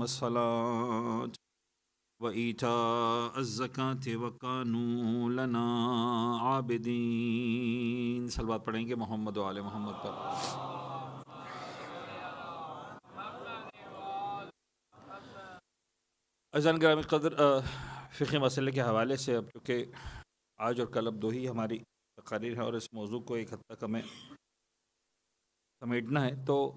وأقام الصلاة وإيتاء الزکاة وكانوا لنا عابدین. صلوات پڑھیں گے محمد و آل محمد پر. عزیزان گرامی قدر، فقہی مسئلے کے حوالے سے اب چونکہ آج اور کل اب دو ہی ہماری تقاریر ہیں اور اس موضوع کو ایک حد تک ہمیں سمیٹنا ہے، تو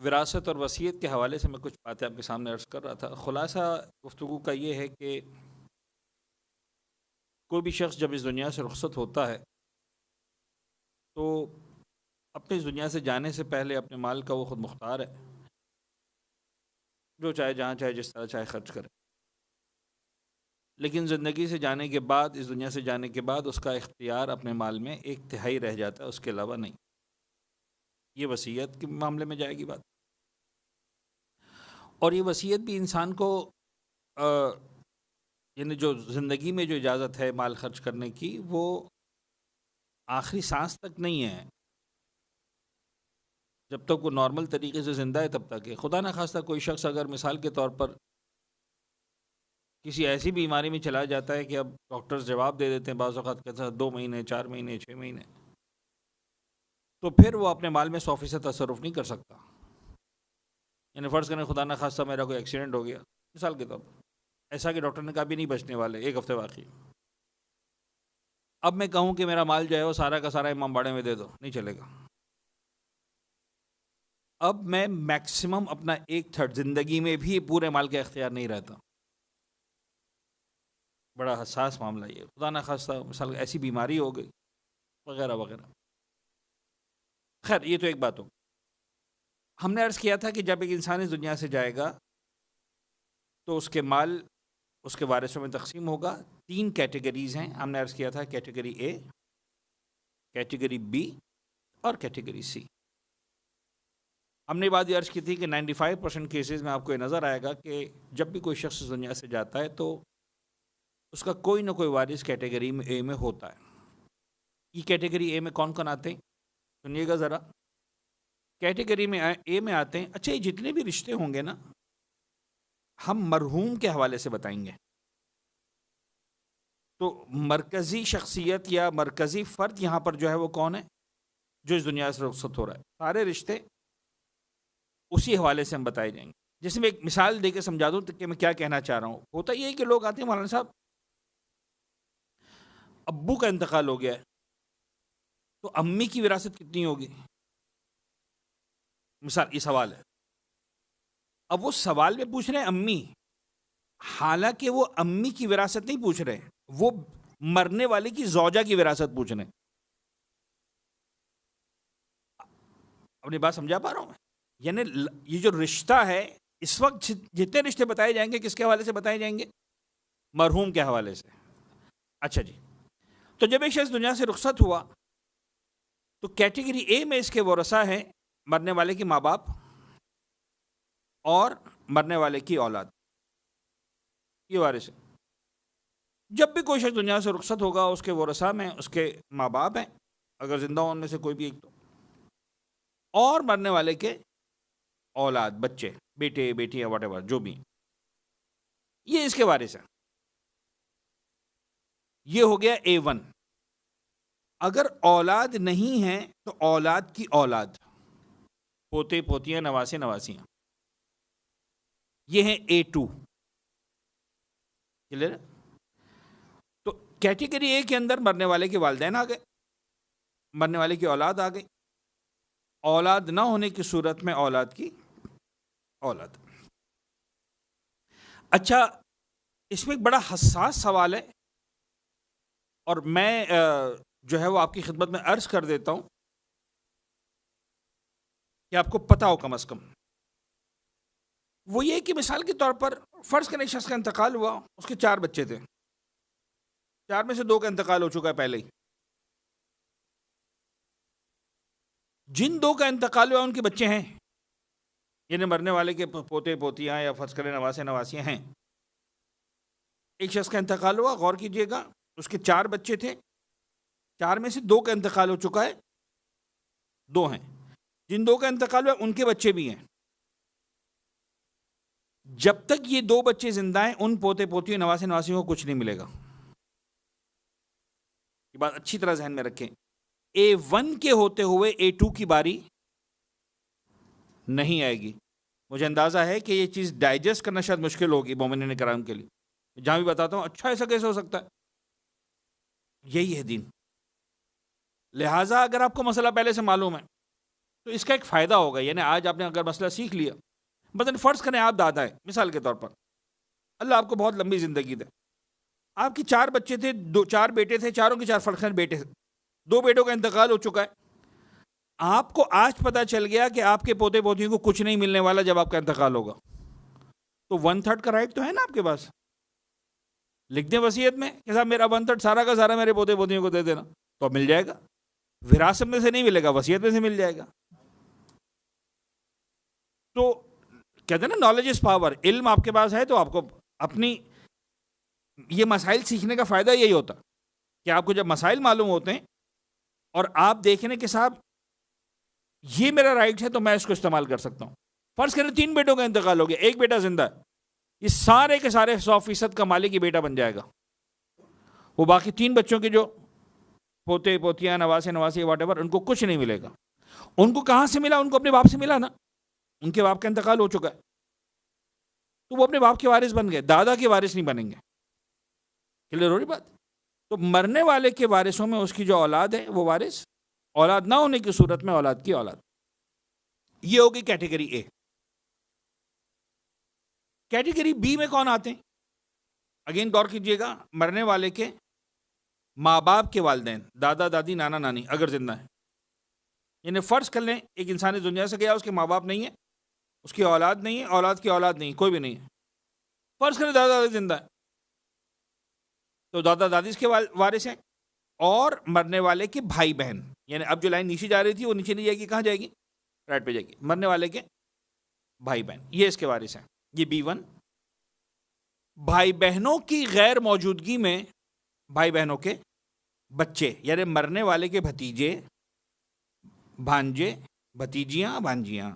وراثت اور وصیت کے حوالے سے میں کچھ باتیں آپ کے سامنے عرض کر رہا تھا. خلاصہ گفتگو کا یہ ہے کہ کوئی بھی شخص جب اس دنیا سے رخصت ہوتا ہے تو اپنے اس دنیا سے جانے سے پہلے اپنے مال کا وہ خود مختار ہے، جو چاہے جہاں چاہے جس طرح چاہے خرچ کرے. لیکن زندگی سے جانے کے بعد، اس دنیا سے جانے کے بعد، اس کا اختیار اپنے مال میں 1/3 رہ جاتا ہے، اس کے علاوہ نہیں. یہ وصیت کے معاملے میں جائے گی بات. اور یہ وصیت بھی انسان کو یعنی جو زندگی میں جو اجازت ہے مال خرچ کرنے کی، وہ آخری سانس تک نہیں ہے. جب تک وہ نارمل طریقے سے زندہ ہے تب تک ہے. خدا نخواستہ کوئی شخص اگر مثال کے طور پر کسی ایسی بیماری میں چلا جاتا ہے کہ اب ڈاکٹرز جواب دے دیتے ہیں بعض اوقات کہتے ہیں 2 مہینے، 4 مہینے، 6 مہینے، تو پھر وہ اپنے مال میں 100% تصرف نہیں کر سکتا. یعنی فرض کریں خدا نخواستہ میرا کوئی ایکسیڈنٹ ہو گیا مثال کے طور پر، ایسا کہ ڈاکٹر نے کہا بھی نہیں بچنے والے، 1 ہفتے باقی. اب میں کہوں کہ میرا مال جو ہے وہ سارا کا سارا امام باڑے میں دے دو، نہیں چلے گا. اب میں میکسیمم اپنا 1/3 زندگی میں بھی پورے مال کا اختیار نہیں رہتا. بڑا حساس معاملہ یہ. خدا نخواستہ مثال ایسی بیماری ہو گئی وغیرہ وغیرہ. خیر یہ تو ایک بات ہو. ہم نے عرض کیا تھا کہ جب ایک انسان اس دنیا سے جائے گا تو اس کے مال اس کے وارثوں میں تقسیم ہوگا. 3 کیٹیگریز ہیں. ہم نے عرض کیا تھا کیٹیگری اے، کیٹیگری بی اور کیٹیگری سی. ہم نے بات یہ عرض کی تھی کہ 95% کیسز میں آپ کو یہ نظر آئے گا کہ جب بھی کوئی شخص اس دنیا سے جاتا ہے تو اس کا کوئی نہ کوئی وارث کیٹیگری میں اے میں ہوتا ہے. یہ کیٹیگری اے میں کون کون آتے ہیں سنیے گا ذرا. کیٹیگری میں اے میں آتے ہیں، اچھا یہ جتنے بھی رشتے ہوں گے نا ہم مرحوم کے حوالے سے بتائیں گے. تو مرکزی شخصیت یا مرکزی فرد یہاں پر جو ہے وہ کون ہے جو اس دنیا سے رخصت ہو رہا ہے. سارے رشتے اسی حوالے سے ہم بتائے جائیں گے. جیسے میں ایک مثال دے کے سمجھا دوں کہ میں کیا کہنا چاہ رہا ہوں. ہوتا یہ ہے کہ لوگ آتے ہیں مولانا صاحب ابو کا انتقال ہو گیا ہے تو امی کی وراثت کتنی ہوگی، مثال یہ سوال ہے. اب وہ سوال میں پوچھ رہے ہیں امی، حالانکہ وہ امی کی وراثت نہیں پوچھ رہے، وہ مرنے والے کی زوجہ کی وراثت پوچھ رہے ہیں. اپنی بات سمجھا پا رہا ہوں میں؟ یعنی یہ جو رشتہ ہے اس وقت جتنے رشتے بتائے جائیں گے کس کے حوالے سے بتائے جائیں گے؟ مرحوم کے حوالے سے. اچھا جی، تو جب ایک شخص دنیا سے رخصت ہوا تو کیٹیگری اے میں اس کے ورثہ ہیں مرنے والے کے ماں باپ اور مرنے والے کی اولاد، یہ وارث ہے. جب بھی کوئی شخص دنیا سے رخصت ہوگا اس کے ورثہ میں اس کے ماں باپ ہیں اگر زندہ ہوں ان میں سے کوئی بھی ایک تو، اور مرنے والے کے اولاد، بچے، بیٹے بیٹیاں واٹ ایور جو بھی، یہ اس کے وارث ہیں. یہ ہو گیا A1. اگر اولاد نہیں ہے تو اولاد کی اولاد، پوتے پوتیاں، نواسے نواسیاں، یہ ہیں A2. کلیئر؟ تو کیٹیگری اے کے اندر مرنے والے کے والدین آ گئے، مرنے والے کی اولاد آ گئی، اولاد نہ ہونے کی صورت میں اولاد کی اولاد. اچھا اس میں ایک بڑا حساس سوال ہے اور میں جو ہے وہ آپ کی خدمت میں عرض کر دیتا ہوں کہ آپ کو پتہ ہو کم از کم. وہ یہ کہ مثال کے طور پر فرض کریں شخص کا انتقال ہوا، اس کے 4 بچے تھے، 4 میں سے 2 کا انتقال ہو چکا ہے پہلے ہی. جن 2 کا انتقال ہوا ان کے بچے ہیں، یعنی مرنے والے کے پوتے پوتیاں یا فرض کریں نواسے نواسیاں ہیں. ایک شخص کا انتقال ہوا، غور کیجئے گا، اس کے 4 بچے تھے، 4 میں سے 2 کا انتقال ہو چکا ہے، 2 ہیں. جن 2 کا انتقال ہوا ان کے بچے بھی ہیں. جب تک یہ 2 بچے زندہ ہیں ان پوتے پوتیوں نواسے نواسیوں کو کچھ نہیں ملے گا. یہ بات اچھی طرح ذہن میں رکھیں. A1 کے ہوتے ہوئے A2 کی باری نہیں آئے گی. مجھے اندازہ ہے کہ یہ چیز ڈائجسٹ کرنا شاید مشکل ہوگی مومنین کرام کے لیے. جہاں بھی بتاتا ہوں اچھا ایسا کیسے ہو سکتا ہے. یہی ہے دین. لہٰذا اگر آپ کو مسئلہ پہلے سے معلوم ہے تو اس کا ایک فائدہ ہوگا. یعنی آج آپ نے اگر مسئلہ سیکھ لیا, مثلا فرض کریں آپ دادا ہیں مثال کے طور پر, اللہ آپ کو بہت لمبی زندگی دے, آپ کی 4 بچے تھے, 4 بیٹے تھے, چاروں کے 4 فرقین بیٹے تھے, 2 بیٹوں کا انتقال ہو چکا ہے. آپ کو آج پتا چل گیا کہ آپ کے پوتے پوتیوں کو کچھ نہیں ملنے والا جب آپ کا انتقال ہوگا, تو 1/3 کا رائٹ تو ہے نا آپ کے پاس. لکھ دیں وصیت میں کہ صاحب میرا 1/3 سارا کا سارا میرے پوتے پوتیوں کو دے دینا, تو مل جائے گا. وراثت میں سے نہیں ملے گا, وصیت میں سے مل جائے گا. تو کہتے ہیں نا نالج از پاور. علم آپ کے پاس ہے تو آپ کو اپنی یہ مسائل سیکھنے کا فائدہ یہی ہوتا کہ آپ کو جب مسائل معلوم ہوتے ہیں اور آپ دیکھیں کہ صاحب یہ میرا رائٹ ہے تو میں اس کو استعمال کر سکتا ہوں. فرض کریں 3 بیٹوں کا انتقال ہو گیا, 1 بیٹا زندہ ہے, یہ سارے کے سارے 100% کا مالک یہ بیٹا بن جائے گا. وہ باقی 3 بچوں کے جو پوتے پوتیاں نواسے نواسی واٹ ایور ان کو کچھ نہیں ملے گا. ان کو کہاں سے ملا؟ ان کو اپنے باپ سے ملا نا. ان کے باپ کا انتقال ہو چکا ہے تو وہ اپنے باپ کے وارث بن گئے, دادا کے وارث نہیں بنیں گے. کلیئر ہو رہی بات؟ تو مرنے والے کے وارثوں میں اس کی جو اولاد ہے وہ وارث, اولاد نہ ہونے کی صورت میں اولاد کی اولاد. یہ ہوگی کیٹیگری اے. کیٹیگری بی میں کون آتے ہیں؟ اگین غور کیجئے گا, مرنے والے کے ماں باپ کے والدین, دادا دادی نانا نانی اگر زندہ ہیں. یعنی فرض کر لیں ایک انسان اس دنیا سے گیا, اس کے ماں باپ نہیں ہے, اس کی اولاد نہیں ہے, اولاد کی اولاد نہیں, کوئی بھی نہیں ہے. فرض کریں دادا دادی زندہ ہے تو دادا دادی اس کے وارث ہیں, اور مرنے والے کے بھائی بہن. یعنی اب جو لائن نیچے جا رہی تھی وہ نیچے نہیں جائے گی, کہاں جائے گی؟ رائٹ پہ جائے گی. مرنے والے کے بھائی بہن یہ اس کے وارث ہیں. یہ B1. بھائی بہنوں کی غیر موجودگی میں بھائی بہنوں کے بچے, یعنی مرنے والے کے بھتیجے, بھانجے, بھتیجیاں, بھانجیاں.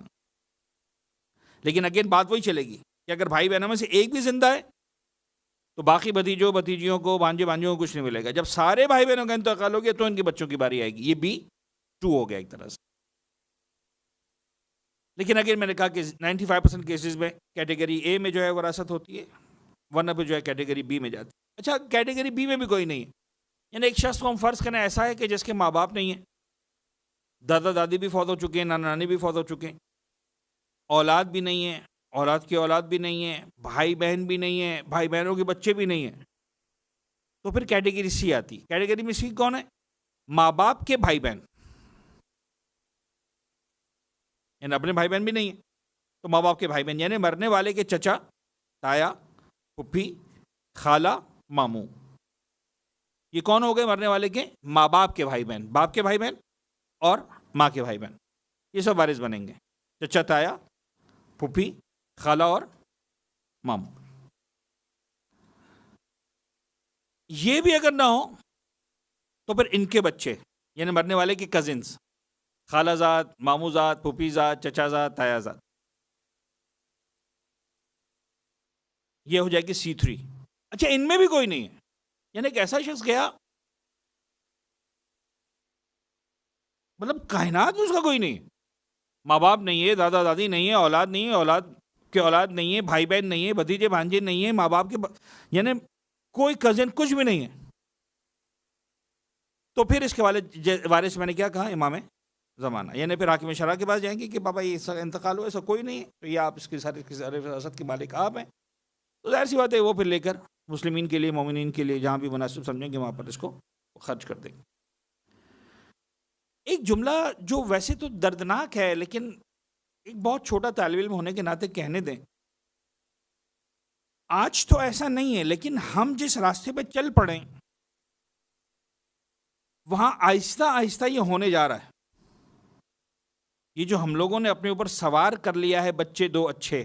لیکن اگین بات وہی چلے گی کہ اگر بھائی بہنوں میں سے ایک بھی زندہ ہے تو باقی بھتیجوں بھتیجیوں کو, بھانجے بھانجیوں کو کچھ نہیں ملے گا. جب سارے بھائی بہنوں کا انتقال ہو گیا تو ان کے بچوں کی باری آئے گی. یہ B2 ہو گیا ایک طرح سے. لیکن اگر میں نے کہا کہ 95% کیسز میں کیٹیگری اے میں جو ہے وراثت ہوتی ہے, ورنہ پہ جو ہے کیٹیگری بی میں جاتی ہے. اچھا کیٹیگری بی میں بھی کوئی نہیں ہے. یعنی ایک شخص کو ہم فرض کریں ایسا ہے کہ جس کے ماں باپ نہیں ہیں, دادا دادی بھی فوت ہو چکے ہیں, نانا نانی بھی فوت ہو چکے ہیں, اولاد بھی نہیں ہے, اولاد کی اولاد بھی نہیں ہے, بھائی بہن بھی نہیں ہے, بھائی بہنوں کے بچے بھی نہیں ہیں, تو پھر کیٹیگری سی آتی. کیٹیگری میں سی کون ہے؟ ماں باپ کے بھائی بہن, یعنی اپنے بھائی بہن بھی نہیں ہے تو ماں باپ کے بھائی بہن, یعنی مرنے والے کے چچا, تایا, پھپھی, خالہ, ماموں. یہ کون ہو گئے؟ مرنے والے کے ماں باپ کے بھائی بہن, باپ کے بھائی بہن اور ماں کے بھائی بہن, یہ سب وارث بنیں گے. چچا, تایا, پھپھی, خالہ اور ماموں. یہ بھی اگر نہ ہو تو پھر ان کے بچے, یعنی مرنے والے کے کزنز, خالہ زاد, ماموں زاد, پھوپھی زاد, چچا زاد, تایا زاد, یہ ہو جائے گی C3. اچھا ان میں بھی کوئی نہیں ہے, یعنی ایک ایسا شخص گیا, مطلب کائنات میں اس کا کوئی نہیں ہے, ماں باپ نہیں ہے, دادا دادی نہیں ہے, اولاد نہیں ہے, اولاد کے اولاد نہیں ہے, بھائی بہن نہیں ہے, بھتیجے بھانجے نہیں ہیں, ماں باپ کے یعنی کوئی کزن کچھ بھی نہیں ہے. تو پھر اس کے وارث میں نے کیا کہا؟ امام زمانہ, یعنی پھر حاکم شرع کے پاس جائیں گے کہ بابا یہ انتقال ہوا, ایسا کوئی نہیں ہے, تو یہ آپ اس کی ساری وراثت کے مالک آپ ہیں. تو ظاہر سی بات ہے وہ پھر لے کر مسلمین کے لیے, مومنین کے لیے جہاں بھی مناسب سمجھیں گے وہاں پر اس کو خرچ کر دیں گے. ایک جملہ جو ویسے تو دردناک ہے لیکن ایک بہت چھوٹا طالب علم ہونے کے ناطے کہنے دیں. آج تو ایسا نہیں ہے لیکن ہم جس راستے پہ چل پڑیں وہاں آہستہ آہستہ یہ ہونے جا رہا ہے. یہ جو ہم لوگوں نے اپنے اوپر سوار کر لیا ہے بچے 2 اچھے,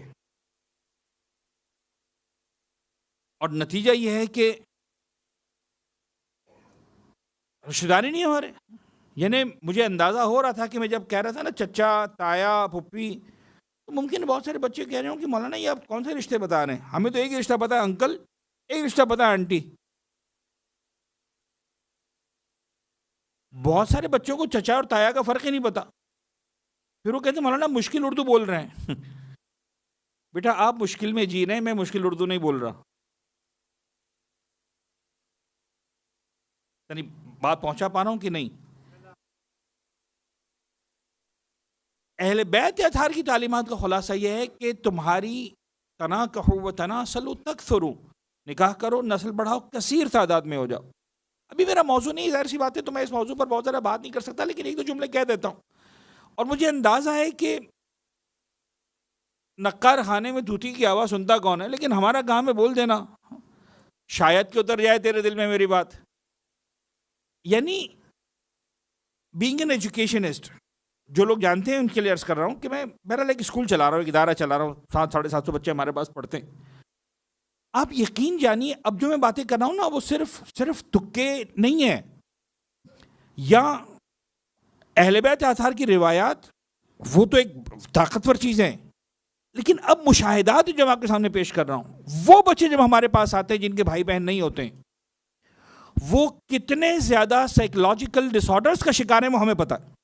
اور نتیجہ یہ ہے کہ رشتہ داری نہیں ہمارے. یعنی مجھے اندازہ ہو رہا تھا کہ میں جب کہہ رہا تھا نا چچا, تایا, پھپھی, تو ممکن ہے بہت سارے بچے کہہ رہے ہوں کہ مولانا یہ آپ کون سے رشتے بتا رہے ہیں، ہمیں تو ایک ہی رشتہ پتا ہے انکل، ایک رشتہ پتا ہے آنٹی. بہت سارے بچوں کو چچا اور تایا کا فرق ہی نہیں پتا. پھر وہ کہتے ہیں مولانا مشکل اردو بول رہے ہیں. بیٹا آپ مشکل میں جی رہے ہیں، میں مشکل اردو نہیں بول رہا. یعنی بات پہنچا پا رہا ہوں کہ نہیں؟ اہل بیت اطہار کی تعلیمات کا خلاصہ یہ ہے کہ تمہاری تناکحوا و تناسلوا تکثروا، نکاح کرو، نسل بڑھاؤ، کثیر تعداد میں ہو جاؤ. ابھی میرا موضوع نہیں، ظاہر سی بات ہے تو میں اس موضوع پر بہت زیادہ بات نہیں کر سکتا، لیکن ایک دو جملے کہہ دیتا ہوں. اور مجھے اندازہ ہے کہ نقار خانے میں دھوتی کی آواز سنتا کون ہے، لیکن ہمارا کام ہے بول دینا، شاید کہ اتر جائے تیرے دل میں میری بات. یعنی بینگ این ایجوکیشنسٹ، جو لوگ جانتے ہیں ان کے لیے عرض کر رہا ہوں کہ میں بہرحال ایک اسکول چلا رہا ہوں، ایک ادارہ چلا رہا ہوں، 700-750 بچے ہمارے پاس پڑھتے ہیں. آپ یقین جانیے اب جو میں باتیں کر رہا ہوں نا وہ صرف تکے نہیں ہیں، یا اہل بیت اطہار کی روایات وہ تو ایک طاقتور چیزیں ہیں، لیکن اب مشاہدات جو میں آپ کے سامنے پیش کر رہا ہوں، وہ بچے جب ہمارے پاس آتے ہیں جن کے بھائی بہن نہیں ہوتے ہیں، وہ کتنے زیادہ سائیکولوجیکل ڈس آرڈرز کا شکار ہیں وہ ہمیں پتہ ہے.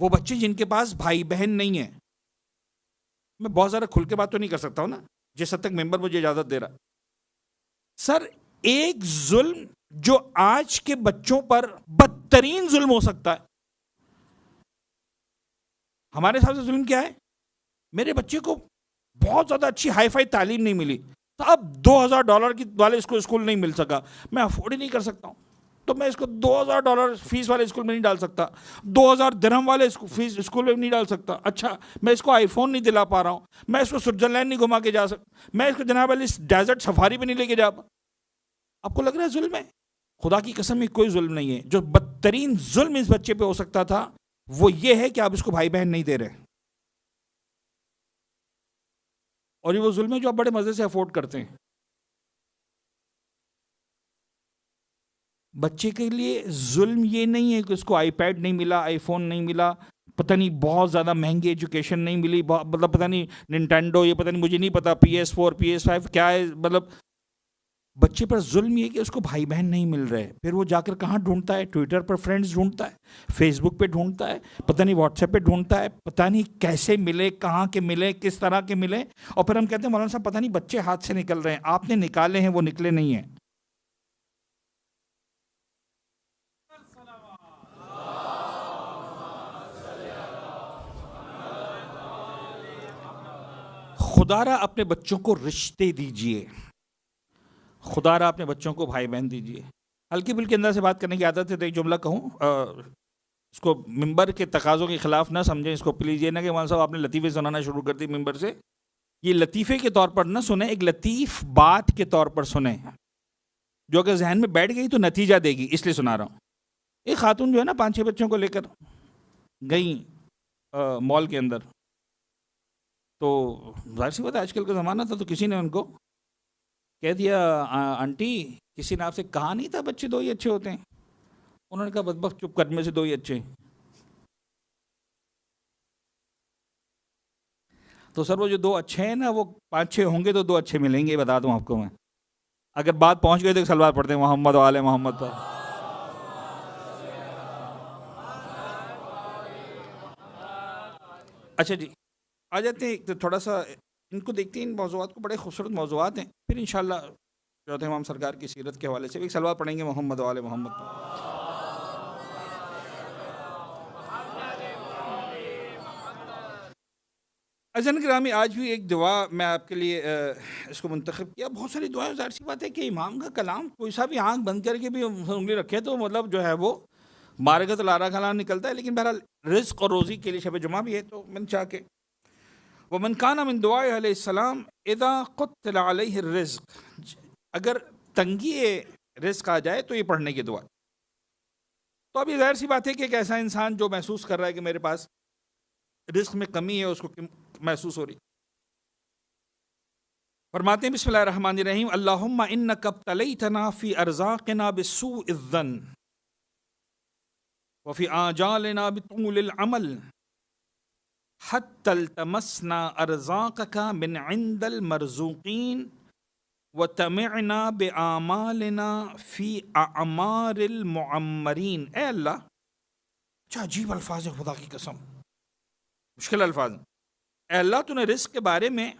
وہ بچے جن کے پاس بھائی بہن نہیں ہیں، میں بہت زیادہ کھل کے بات تو نہیں کر سکتا ہوں نا جس حد تک ممبر مجھے اجازت دے رہا. سر ایک ظلم جو آج کے بچوں پر بدترین ظلم ہو سکتا ہے، ہمارے حساب سے ظلم کیا ہے؟ میرے بچے کو بہت زیادہ اچھی ہائی فائی تعلیم نہیں ملی، تو اب $2000 کی والے اسکول نہیں مل سکا، میں افورڈ ہی نہیں کر سکتا ہوں، تو میں اس کو $2000 فیس والے اسکول میں نہیں ڈال سکتا، 2000 درہم والے فیس اسکول میں نہیں ڈال سکتا. اچھا میں اس کو آئی فون نہیں دلا پا رہا ہوں، میں اس کو سوئٹزرلینڈ نہیں گھما کے جا سکتا، میں اس کو جناب علی ڈیزرٹ سفاری پہ نہیں لے کے جا پا. آپ کو لگ رہا ہے ظلم ہے؟ خدا کی قسم یہ کوئی ظلم نہیں ہے. جو بدترین ظلم اس بچے پہ ہو سکتا تھا وہ یہ ہے کہ آپ اس کو بھائی بہن نہیں دے رہے، اور یہ وہ ظلم ہے جو آپ بڑے مزے سے افورڈ کرتے ہیں. بچے کے لیے ظلم یہ نہیں ہے کہ اس کو آئی پیڈ نہیں ملا، آئی فون نہیں ملا، پتہ نہیں بہت زیادہ مہنگی ایجوکیشن نہیں ملی، مطلب پتہ نہیں ننٹینڈو، یہ پتہ نہیں مجھے نہیں پتا PS4 PS5 کیا ہے. مطلب بچے پر ظلم یہ کہ اس کو بھائی بہن نہیں مل رہے. پھر وہ جا کر کہاں ڈھونڈتا ہے؟ ٹویٹر پر فرینڈز ڈھونڈتا ہے، فیس بک پہ ڈھونڈتا ہے، پتہ نہیں واٹس ایپ پہ ڈھونڈتا ہے، پتہ نہیں کیسے ملے، کہاں کے ملے، کس طرح کے ملے. اور پھر ہم کہتے ہیں مولانا صاحب پتہ نہیں بچے ہاتھ سے نکل رہے ہیں. آپ نے نکالے ہیں، وہ نکلے نہیں ہیں. خدا را اپنے بچوں کو رشتے دیجئے، خدا را اپنے بچوں کو بھائی بہن دیجئے. ہلکی پھلکی اندر سے بات کرنے کی عادت ہے تو ایک جملہ کہوں، اس کو ممبر کے تقاضوں کے خلاف نہ سمجھیں، اس کو پلیز یہ نہ کہ مولانا صاحب آپ نے لطیفے سنانا شروع کر دی ممبر سے. یہ لطیفے کے طور پر نہ سنیں، ایک لطیف بات کے طور پر سنیں جو اگر ذہن میں بیٹھ گئی تو نتیجہ دے گی، اس لیے سنا رہا ہوں. ایک خاتون جو ہے نا 5-6 بچوں کو لے کر گئیں مال کے اندر، تو ظاہر سی بات ہے آج کل کا زمانہ تھا تو کسی نے ان کو کہہ دیا آنٹی کسی نے آپ سے کہا نہیں تھا بچے 2 ہی اچھے ہوتے ہیں؟ انہوں نے کہا بدبخت چپ کر، میں سے 2 ہی اچھے ہیں. تو سر وہ جو 2 اچھے ہیں نا وہ 5-6 ہوں گے تو 2 اچھے ملیں گے، بتا دوں آپ کو میں. اگر بات پہنچ گئی تو سلوات پڑھتے ہیں محمد و آل محمد پر. اچھا جی آ جاتے ہیں تو تھوڑا سا ان کو دیکھتے ہیں، ان موضوعات کو، بڑے خوبصورت موضوعات ہیں. پھر انشاءاللہ چوتھے امام سرکار کی سیرت کے حوالے سے ایک سلوات پڑھیں گے محمد و آل محمد پر. عزیزان گرامی آج بھی ایک دعا میں آپ کے لیے اس کو منتخب کیا. بہت ساری دعائیں، ظاہر سی بات ہے کہ امام کا کلام کوئی سا بھی آنکھ بند کر کے بھی انگلی رکھے تو مطلب جو ہے وہ مارگت الارا کلام نکلتا ہے. لیکن بہرحال رزق اور روزی کے لیے شب جمعہ بھی ہے تو من چاہ کے وَمَنْ كَانَ مِنْ دُعَائِهِ علیہ السلام اِذَا قُتِّلَ عَلَيْهِ الرِّزْقِ، اگر تنگی رزق آ جائے تو یہ پڑھنے کی دعا. تو اب یہ ظاہر سی بات ہے کہ ایک ایسا انسان جو محسوس کر رہا ہے کہ میرے پاس رزق میں کمی ہے، اس کو محسوس ہو رہی. فرماتے ہیں بسم اللہ الرحمن الرحیم اللہم انک ابتلیتنا فی ارزاقنا بسوء الظن وفی آجالنا بطول العمل حتی التمسنا ارزاقک من عند المرزوقین وتمعنا بآمالنا فی اعمار المعمرین. اے اللہ، کیا عجیب الفاظ ہے، خدا کی قسم مشکل الفاظ. اے اللہ، تو نے رزق کے بارے میں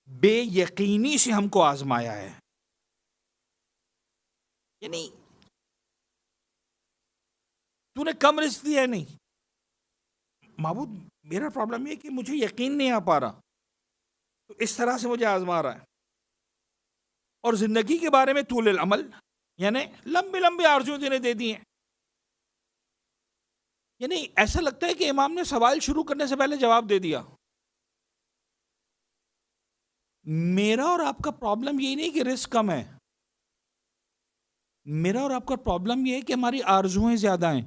بے یقینی سے ہم کو آزمایا ہے. یعنی تو نے کم رزق دیا ہے نہیں. معبود میرا پرابلم یہ کہ مجھے یقین نہیں آ پا رہا، تو اس طرح سے مجھے آزما رہا ہے. اور زندگی کے بارے میں طول العمل، یعنی لمبی لمبی آرزویں تینے دے دی ہیں. یعنی ایسا لگتا ہے کہ امام نے سوال شروع کرنے سے پہلے جواب دے دیا. میرا اور آپ کا پرابلم یہی نہیں کہ رزق کم ہے، میرا اور آپ کا پرابلم یہ ہے کہ ہماری آرزویں زیادہ ہیں.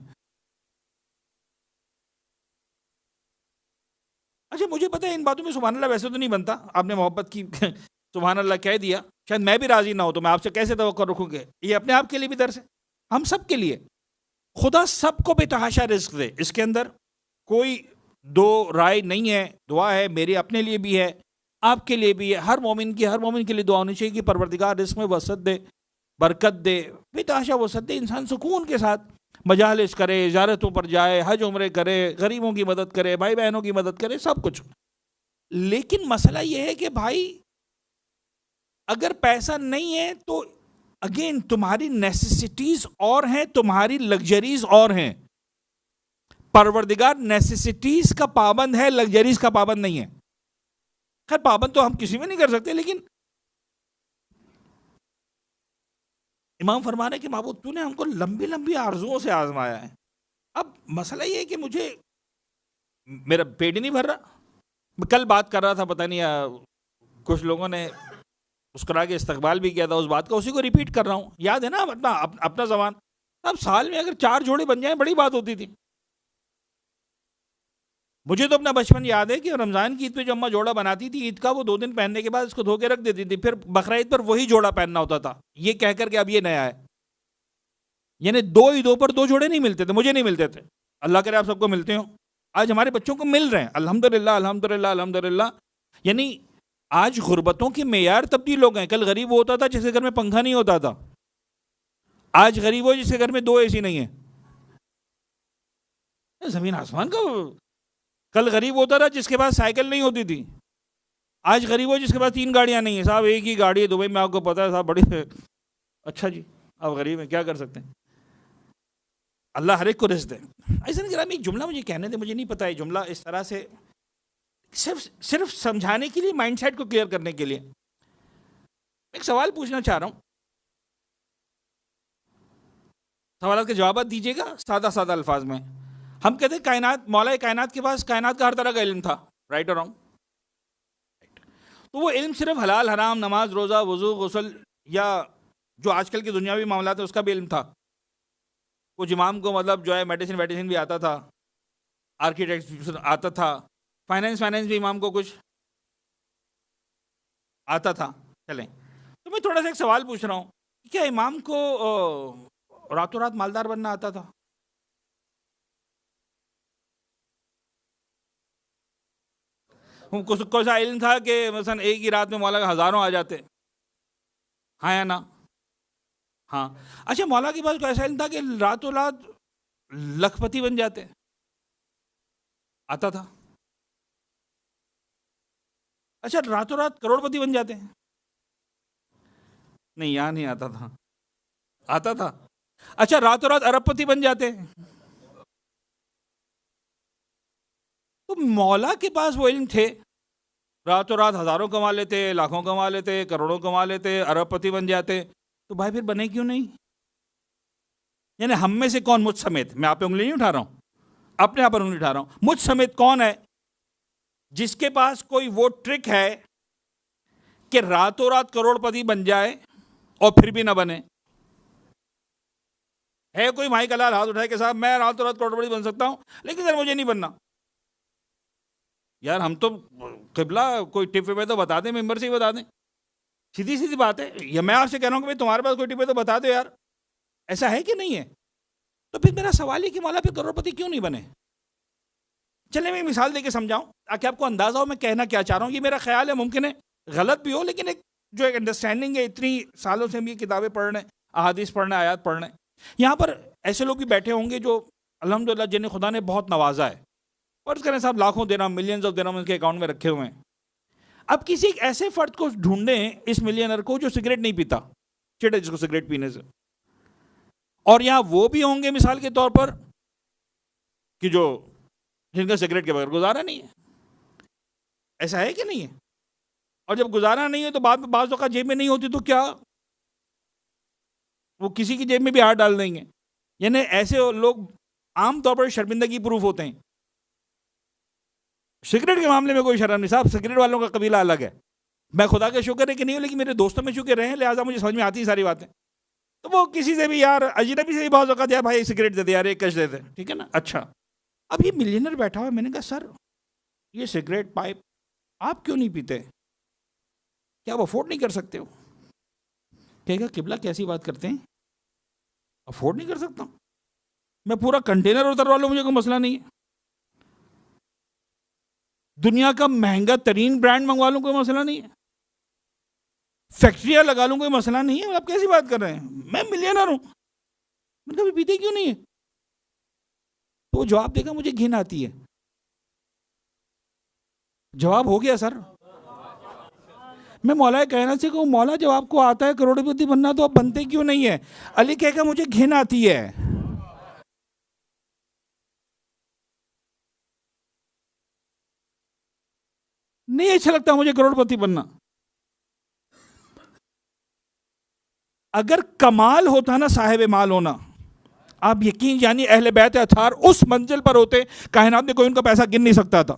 اچھا مجھے پتا ہے ان باتوں میں سبحان اللہ ویسے تو نہیں بنتا، آپ نے محبت کی سبحان اللہ کہہ دیا، شاید میں بھی راضی نہ ہوں تو میں آپ سے کیسے توقع رکھوں گے. یہ اپنے آپ کے لیے بھی درس ہے، ہم سب کے لیے. خدا سب کو بے تحاشا رزق دے، اس کے اندر کوئی دو رائے نہیں ہے. دعا ہے میری اپنے لیے بھی ہے، آپ کے لیے بھی ہے. ہر مومن کے لیے دعا ہونی چاہیے کہ پروردگار رزق میں وسعت دے، برکت دے، بے تحاشا وسعت دے. انسان سکون کے ساتھ مجالس کرے، زیارتوں پر جائے، حج عمرے کرے، غریبوں کی مدد کرے، بھائی بہنوں کی مدد کرے، سب کچھ. لیکن مسئلہ یہ ہے کہ بھائی اگر پیسہ نہیں ہے تو اگین تمہاری نیسیسٹیز اور ہیں، تمہاری لگژریز اور ہیں. پروردگار نیسیسٹیز کا پابند ہے، لگژریز کا پابند نہیں ہے. خیر پابند تو ہم کسی میں نہیں کر سکتے، لیکن امام فرما رہے کہ معبود تو نے ہم کو لمبی لمبی آرزوؤں سے آزمایا ہے. اب مسئلہ یہ ہے کہ مجھے میرا پیٹ ہی نہیں بھر رہا. میں کل بات کر رہا تھا، پتہ نہیں کچھ لوگوں نے مسکرا کے استقبال بھی کیا تھا اس بات کا، اسی کو ریپیٹ کر رہا ہوں. یاد ہے نا اپنا زمان، اب سال میں اگر 4 جوڑے بن جائیں بڑی بات ہوتی تھی. مجھے تو اپنا بچپن یاد ہے کہ رمضان کی عید پہ جو اماں جوڑا بناتی تھی عید کا، وہ 2 دن پہننے کے بعد اس کو دھو کے رکھ دیتی تھی، پھر بقرعید پر وہی جوڑا پہننا ہوتا تھا، یہ کہہ کر کہ اب یہ نیا ہے. یعنی 2 عیدوں پر 2 جوڑے نہیں ملتے تھے، مجھے نہیں ملتے تھے. اللہ کرے آپ سب کو ملتے ہوں. آج ہمارے بچوں کو مل رہے ہیں، الحمدللہ الحمدللہ الحمدللہ. یعنی آج غربتوں کے معیار تبدیل ہو گئے. کل غریب وہ ہوتا تھا جس کے گھر میں پنکھا نہیں ہوتا تھا، آج غریب ہو جس کے گھر میں 2 اے سی نہیں ہیں. زمین آسمان کا. کل غریب ہوتا تھا جس کے پاس سائیکل نہیں ہوتی تھی، آج غریب ہو جس کے پاس 3 گاڑیاں نہیں ہیں. صاحب ایک ہی گاڑی ہے دبئی میں، آپ کو پتا ہے صاحب، بڑی اچھا جی آپ غریب ہیں، کیا کر سکتے ہیں. اللہ ہر ایک کو رزق دے. ایسا نہیں ایک جملہ مجھے کہنے دے، مجھے نہیں پتا ہے جملہ اس طرح سے صرف سمجھانے کے لیے، مائنڈ سیٹ کو کلیئر کرنے کے لیے. ایک سوال پوچھنا چاہ رہا ہوں، سوالات کے جوابات دیجیے گا سادہ سادہ الفاظ میں. ہم کہتے ہیں کائنات، مولا کائنات کے پاس کائنات کا ہر طرح کا علم تھا، رائٹ اور رانگ؟ تو وہ علم صرف حلال حرام، نماز روزہ وضو غسل، یا جو آج کل کی دنیاوی معاملات ہیں اس کا بھی علم تھا. کچھ امام کو مطلب جو ہے میڈیسن بھی آتا تھا، آرکیٹیکٹ آتا تھا، فائنینس بھی امام کو کچھ آتا تھا. چلیں تو میں تھوڑا سا ایک سوال پوچھ رہا ہوں، کیا امام کو راتوں رات مالدار بننا آتا تھا؟ کوئی سا علم تھا کہ مثلا ایک ہی رات میں مولا کا ہزاروں آ جاتے؟ ہاں یا نا؟ ہاں. اچھا مولا کے پاس کوئی ایسا علم تھا کہ راتوں رات لکھ پتی بن جاتے؟ آتا تھا. اچھا راتوں رات کروڑ پتی بن جاتے ہیں؟ نہیں یہاں نہیں آتا تھا. آتا تھا. اچھا راتوں رات ارب پتی بن جاتے ہیں؟ تو مولا کے پاس وہ علم تھے، راتوں رات ہزاروں کما لیتے، لاکھوں کما لیتے، کروڑوں کما لیتے، ارب پتی بن جاتے. تو بھائی پھر بنے کیوں نہیں؟ یعنی ہم میں سے کون، مجھ سمیت، میں آپ پہ انگلی نہیں اٹھا رہا ہوں، اپنے آپ پر انگلی اٹھا رہا ہوں، مجھ سمیت کون ہے جس کے پاس کوئی وہ ٹرک ہے کہ راتوں رات کروڑ پتی بن جائے اور پھر بھی نہ بنے؟ ہے کوئی مائی کلال ہاتھ اٹھائے کہ صاحب میں راتوں رات کروڑ پتی بن سکتا ہوں لیکن سر مجھے نہیں بننا؟ یار ہم تو قبلہ کوئی ٹپ پہ تو بتا دیں، ممبر سے ہی بتا دیں، سیدھی سیدھی بات ہے. یا میں آپ سے کہہ رہا ہوں کہ تمہارے پاس کوئی ٹپ ہے تو بتا دو یار. ایسا ہے کہ نہیں ہے؟ تو پھر میرا سوال ہے کہ مولا پھر کروڑ پتی کیوں نہیں بنے؟ چلے میں مثال دے کے سمجھاؤں تاکہ آپ کو اندازہ ہو میں کہنا کیا چاہ رہا ہوں. یہ میرا خیال ہے، ممکن ہے غلط بھی ہو، لیکن ایک جو ایک انڈرسٹینڈنگ ہے، اتنی سالوں سے ہم یہ کتابیں پڑھ رہے ہیں، احادیث پڑھ رہے ہیں، آیات پڑھ رہے ہیں. یہاں پر ایسے لوگ بھی بیٹھے ہوں گے جو الحمدللہ جنہیں خدا نے بہت نوازا ہے، فرض کریں صاحب لاکھوں درہم، ملینز آف درہم ان کے اکاؤنٹ میں رکھے ہوئے ہیں. اب کسی ایک ایسے فرد کو ڈھونڈیں، اس ملینر کو، جو سگریٹ نہیں پیتا، چڑے جس کو سگریٹ پینے سے. اور یہاں وہ بھی ہوں گے مثال کے طور پر کہ جو جن کا سگریٹ کے بغیر گزارا نہیں ہے. ایسا ہے کہ نہیں ہے؟ اور جب گزارا نہیں ہے تو بعض اوقات جیب میں نہیں ہوتی تو کیا وہ کسی کی جیب میں بھی ہاتھ ڈال دیں گے. یعنی ایسے لوگ عام طور پر شرمندگی پروف ہوتے ہیں. سگریٹ کے معاملے میں کوئی شرم نہیں صاحب، سگریٹ والوں کا قبیلہ الگ ہے. میں خدا کا شکر ہے کہ نہیں ہوں، لیکن میرے دوستوں میں چونکہ رہے ہیں لہٰذا مجھے سمجھ میں آتی ہیں ساری باتیں. تو وہ کسی سے بھی یار اجنبی سے بھی بعض اوقات یار بھائی سگریٹ دے دے یار، ایک کش دے دے، ٹھیک ہے نا. اچھا اب یہ ملینر بیٹھا ہوا ہے، میں نے کہا سر یہ سگریٹ پائپ آپ کیوں نہیں پیتے؟ کیا آپ افورڈ نہیں کر سکتے ہو؟ کہے گا قبلہ کیسی بات کرتے ہیں، افورڈ نہیں کر سکتا ہوں میں، پورا کنٹینر اتروا لوں مجھے کوئی مسئلہ نہیں ہے. دنیا کا مہنگا ترین برانڈ منگوا لوں کوئی مسئلہ نہیں ہے، فیکٹریاں لگا لوں کوئی مسئلہ نہیں ہے. آپ کیسی بات کر رہے ہیں، میں ملینر ہوں. میں کبھی پیتے کیوں نہیں ہے؟ تو وہ جواب دے گا مجھے گھن آتی ہے. جواب ہو گیا سر. میں مولا کائنات سے کہوں مولا جب آپ کو آتا ہے کروڑ پتی بننا تو آپ بنتے کیوں نہیں ہے؟ علی کہے گا مجھے گھن آتی ہے. نہیں اچھا لگتا مجھے کروڑ پتی بننا. اگر کمال ہوتا نا صاحب مال ہونا، آپ یقین یعنی اہل بیت اطہار اس منزل پر ہوتے کائنات میں کوئی ان کا پیسہ گن نہیں سکتا تھا.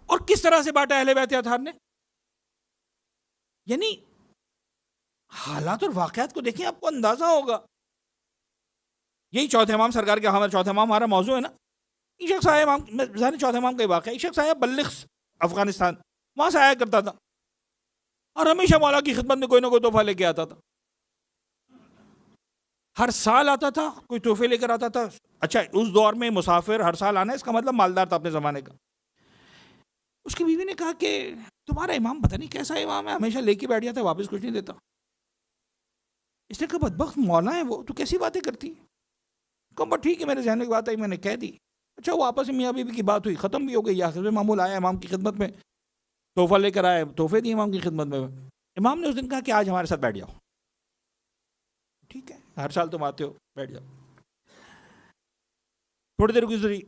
اور کس طرح سے بانٹا اہل بیت اطہار نے؟ یعنی حالات اور واقعات کو دیکھیں آپ کو اندازہ ہوگا. یہی چوتھے امام سرکار کے، ہمارا چوتھے امام ہمارا موضوع ہے نا. ایک شخص آیا امام، ظاہر چوتھے امام کا ہی واقعہ، ایک شخص آیا بلخ افغانستان، وہاں سے آیا کرتا تھا اور ہمیشہ مولا کی خدمت میں کوئی نہ کوئی تحفہ لے کے آتا تھا. ہر سال آتا تھا، کوئی تحفے لے کر آتا تھا. اچھا اس دور میں مسافر ہر سال آنا، اس کا مطلب مالدار تھا اپنے زمانے کا. اس کی بیوی نے کہا کہ تمہارا امام پتہ نہیں کیسا امام ہے، ہمیشہ لے کے بیٹھ جاتا ہے، واپس کچھ نہیں دیتا. اس نے کہا بدبخت مولا ہے وہ، تو کیسی باتیں کرتی ہے؟ کہا ٹھیک ہے میرے ذہن میں بات آئی میں نے کہہ دی. اچھا وہ آپس میں میاں بیوی کی بات ہوئی، ختم بھی ہو گئی. آخر میں معمول آیا امام کی خدمت میں، تحفہ لے کر آئے، تحفے دیے امام کی خدمت میں. امام نے اس دن کہا کہ آج ہمارے ساتھ بیٹھ جاؤ. ٹھیک ہے ہر سال تم آتے ہو، بیٹھ جاؤ. تھوڑی دیر گزری،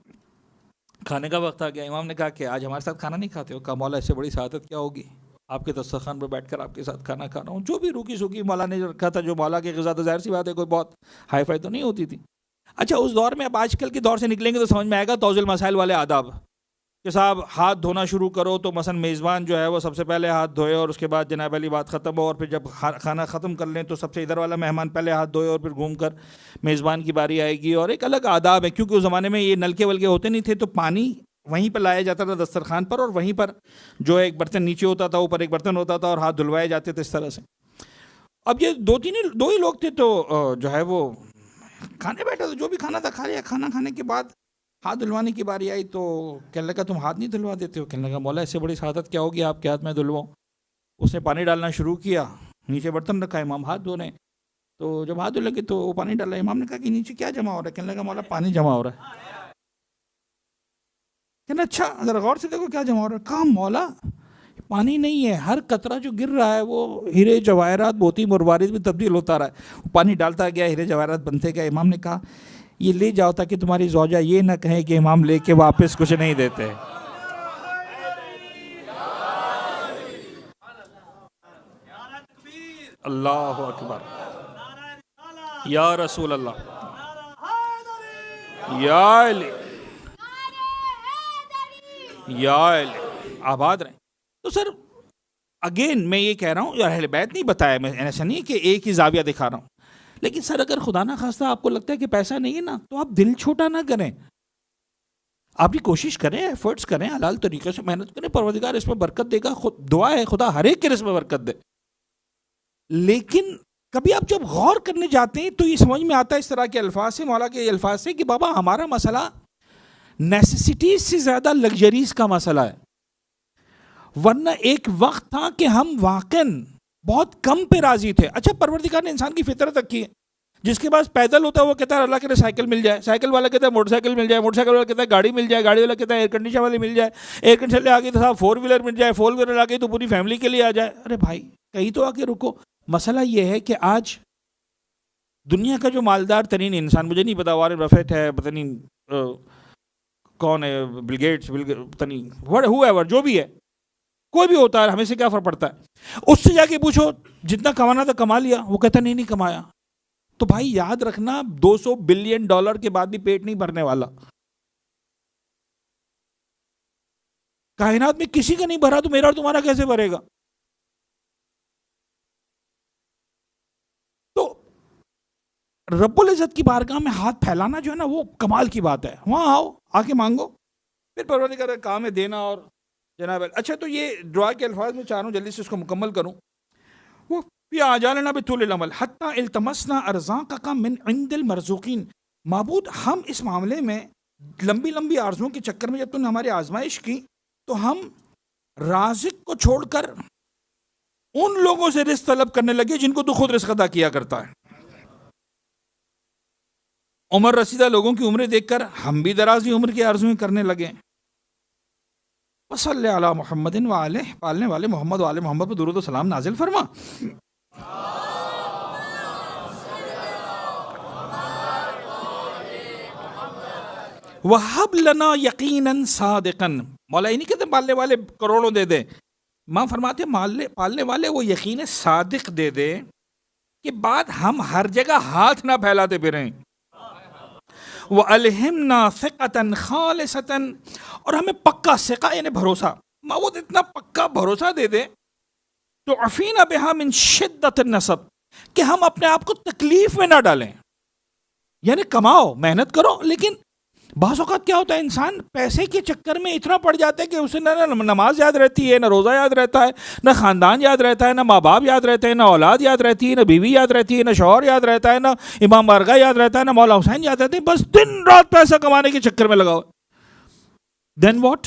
کھانے کا وقت آ گیا. امام نے کہا کہ آج ہمارے ساتھ کھانا نہیں کھاتے ہو؟ کہا مولا اس سے بڑی سعادت کیا ہوگی، آپ کے دسترخوان پر بیٹھ کر آپ کے ساتھ کھانا کھا رہا ہوں. جو بھی روکی سوکی مولا نے رکھا تھا، جو مولا کی غذا، تو ظاہر سی بات ہے کوئی بہت ہائی فائی تو نہیں ہوتی تھی. اچھا اس دور میں، اب آج کل کے دور سے نکلیں گے تو سمجھ میں آئے گا توضیح المسائل والے آداب کہ صاحب ہاتھ دھونا شروع کرو تو مثلا میزبان جو ہے وہ سب سے پہلے ہاتھ دھوئے اور اس کے بعد جناب علی بات ختم ہو، اور پھر جب کھانا ختم کر لیں تو سب سے ادھر والا مہمان پہلے ہاتھ دھوئے اور پھر گھوم کر میزبان کی باری آئے گی. اور ایک الگ آداب ہے کیونکہ اس زمانے میں یہ نلکے ولکے ہوتے نہیں تھے، تو پانی وہیں پر لایا جاتا تھا دسترخوان پر، اور وہیں پر جو ایک برتن نیچے ہوتا تھا، اوپر ایک برتن ہوتا تھا، اور ہاتھ دھلوائے جاتے تھے اس طرح سے. اب یہ دو ہی لوگ تھے، تو جو ہے وہ کھانے بیٹھا تھا، جو بھی کھانا تھا کھا لیا. کھانا کھانے کے بعد ہاتھ دھلوانے کی باری آئی تو کہنے لگا تم ہاتھ نہیں دھلوا دیتے ہو؟ کہنے لگا مولا اس سے بڑی سعادت کیا ہوگی آپ کے ہاتھ میں دھلواؤں. اس نے پانی ڈالنا شروع کیا، نیچے برتن رکھا، امام ہاتھ دھو رہے ہیں. تو جب ہاتھ دھلے تو وہ پانی ڈالا. امام نے کہا کہ نیچے کیا جمع ہو رہا ہے؟ کہنے لگا مولا پانی جمع ہو رہا ہے. کہنا اچھا ذرا غور سے دیکھو کیا جمع ہو رہا ہے. کہا مولا پانی نہیں ہے، ہر قطرہ جو گر رہا ہے وہ ہیرے جواہرات موتی مروارید میں تبدیل ہوتا رہا ہے. پانی ڈالتا گیا، ہیرے جواہرات بنتے گئے. امام نے کہا یہ لے جاؤ تاکہ تمہاری زوجہ یہ نہ کہیں کہ امام لے کے واپس کچھ نہیں دیتے. اللہ اکبر، یا رسول اللہ، یا علی، یا علی، آباد رہیں. تو سر اگین میں یہ کہہ رہا ہوں، اہل بیت نہیں بتایا، میں ایسا نہیں کہ ایک ہی زاویہ دکھا رہا ہوں. لیکن سر اگر خدا نہ خواستہ آپ کو لگتا ہے کہ پیسہ نہیں ہے نا، تو آپ دل چھوٹا نہ کریں. آپ بھی کوشش کریں، ایفرٹس کریں، حلال طریقے سے محنت کریں، پروردگار اس میں برکت دے گا. دعا ہے خدا ہر ایک کے رزق میں برکت دے. لیکن کبھی آپ جب غور کرنے جاتے ہیں تو یہ سمجھ میں آتا ہے اس طرح کے الفاظ سے، مولا کے الفاظ سے، کہ بابا ہمارا مسئلہ نیسیسٹیز سے زیادہ لگژریز کا مسئلہ ہے. ورنہ ایک وقت تھا کہ ہم واقعاً بہت کم پہ راضی تھے. اچھا پروردگار نے انسان کی فطرت رکھی ہے، جس کے پاس پیدل ہوتا ہے وہ کہتا ہے اللہ کے لیے سائیکل مل جائے، سائیکل والا کہتا ہے موٹر سائیکل مل جائے، موٹر سائیکل والا کہتا ہے گاڑی مل جائے، گاڑی والا کہتا ہے ایئر کنڈیشن والی مل جائے، ایئر کنڈیشن آ گئی تو صاحب 4 ویلر مل جائے، 4 ویلر آ گئی تو پوری فیملی کے لیے آ جائے. ارے بھائی کہیں تو آ کے رکو. مسئلہ یہ ہے کہ آج دنیا کا جو مالدار ترین انسان، مجھے نہیں پتا وارن بفیٹ ہے، پتہ نہیں کون ہے، بل گیٹس، پتہ نہیں ہو ایور، جو بھی ہے کوئی بھی ہوتا ہے، ہمیں سے کیا فرق پڑتا ہے. اس سے جا کے پوچھو جتنا کمانا تھا کما لیا، وہ کہتا نہیں کمایا. تو بھائی یاد رکھنا $200 بلین کے بعد بھی پیٹ نہیں بھرنے والا. کائنات میں کسی کا نہیں بھرا تو میرا اور تمہارا کیسے بھرے گا؟ تو رب العزت کی بارگاہ میں ہاتھ پھیلانا جو ہے نا وہ کمال کی بات ہے. وہاں آؤ، آ کے مانگو، پھر پروردگار کا کام ہے دینا. اور جناب اچھا تو یہ دعا کے الفاظ میں چاہ رہا ہوں جلدی سے اس کو مکمل کروں. وہ فی آجالنا بطول العمل حتی التمسنا ارزاقک من عند المرزوقین. معبود ہم اس معاملے میں لمبی لمبی آرزوؤں کے چکر میں جب تم نے ہماری آزمائش کی تو ہم رازق کو چھوڑ کر ان لوگوں سے رزق طلب کرنے لگے جن کو تو خود رزق عطا کیا کرتا ہے. عمر رسیدہ لوگوں کی عمریں دیکھ کر ہم بھی درازی عمر کی آرزویں کرنے لگے. وصلی علی محمد وعلہ، پالنے والے محمد وعلى محمد پر درود و سلام نازل فرما. وَهَبْ لَنَا يَقِينًا صَادِقًا. مولا یہ نہیں کہتے پالنے والے کروڑوں دے دیں، ماں فرماتے پالنے والے وہ یقین صادق دے دے کہ بعد ہم ہر جگہ ہاتھ نہ پھیلاتے پھریں. وَأَلْهِمْنَا ثِقَةً خَالِصَةً، اور ہمیں پکا ثقہ یعنی بھروسہ، معبود اتنا پکا بھروسہ دے دے تو عفینا بہا من شدت النصب، کہ ہم اپنے آپ کو تکلیف میں نہ ڈالیں. یعنی کماؤ، محنت کرو، لیکن بعض اوقات کیا ہوتا ہے انسان پیسے کے چکر میں اتنا پڑ جاتا ہے کہ اسے نہ نماز یاد رہتی ہے، نہ روزہ یاد رہتا ہے، نہ خاندان یاد رہتا ہے، نہ ماں باپ یاد رہتے ہیں، نہ اولاد یاد رہتی ہے، نہ بیوی یاد رہتی ہے، نہ شوہر یاد رہتا ہے، نہ امام بارگاہ یاد رہتا ہے، نہ مولا حسین یاد رہتے ہیں. بس دن رات پیسہ کمانے کے چکر میں لگاؤ. دین واٹ؟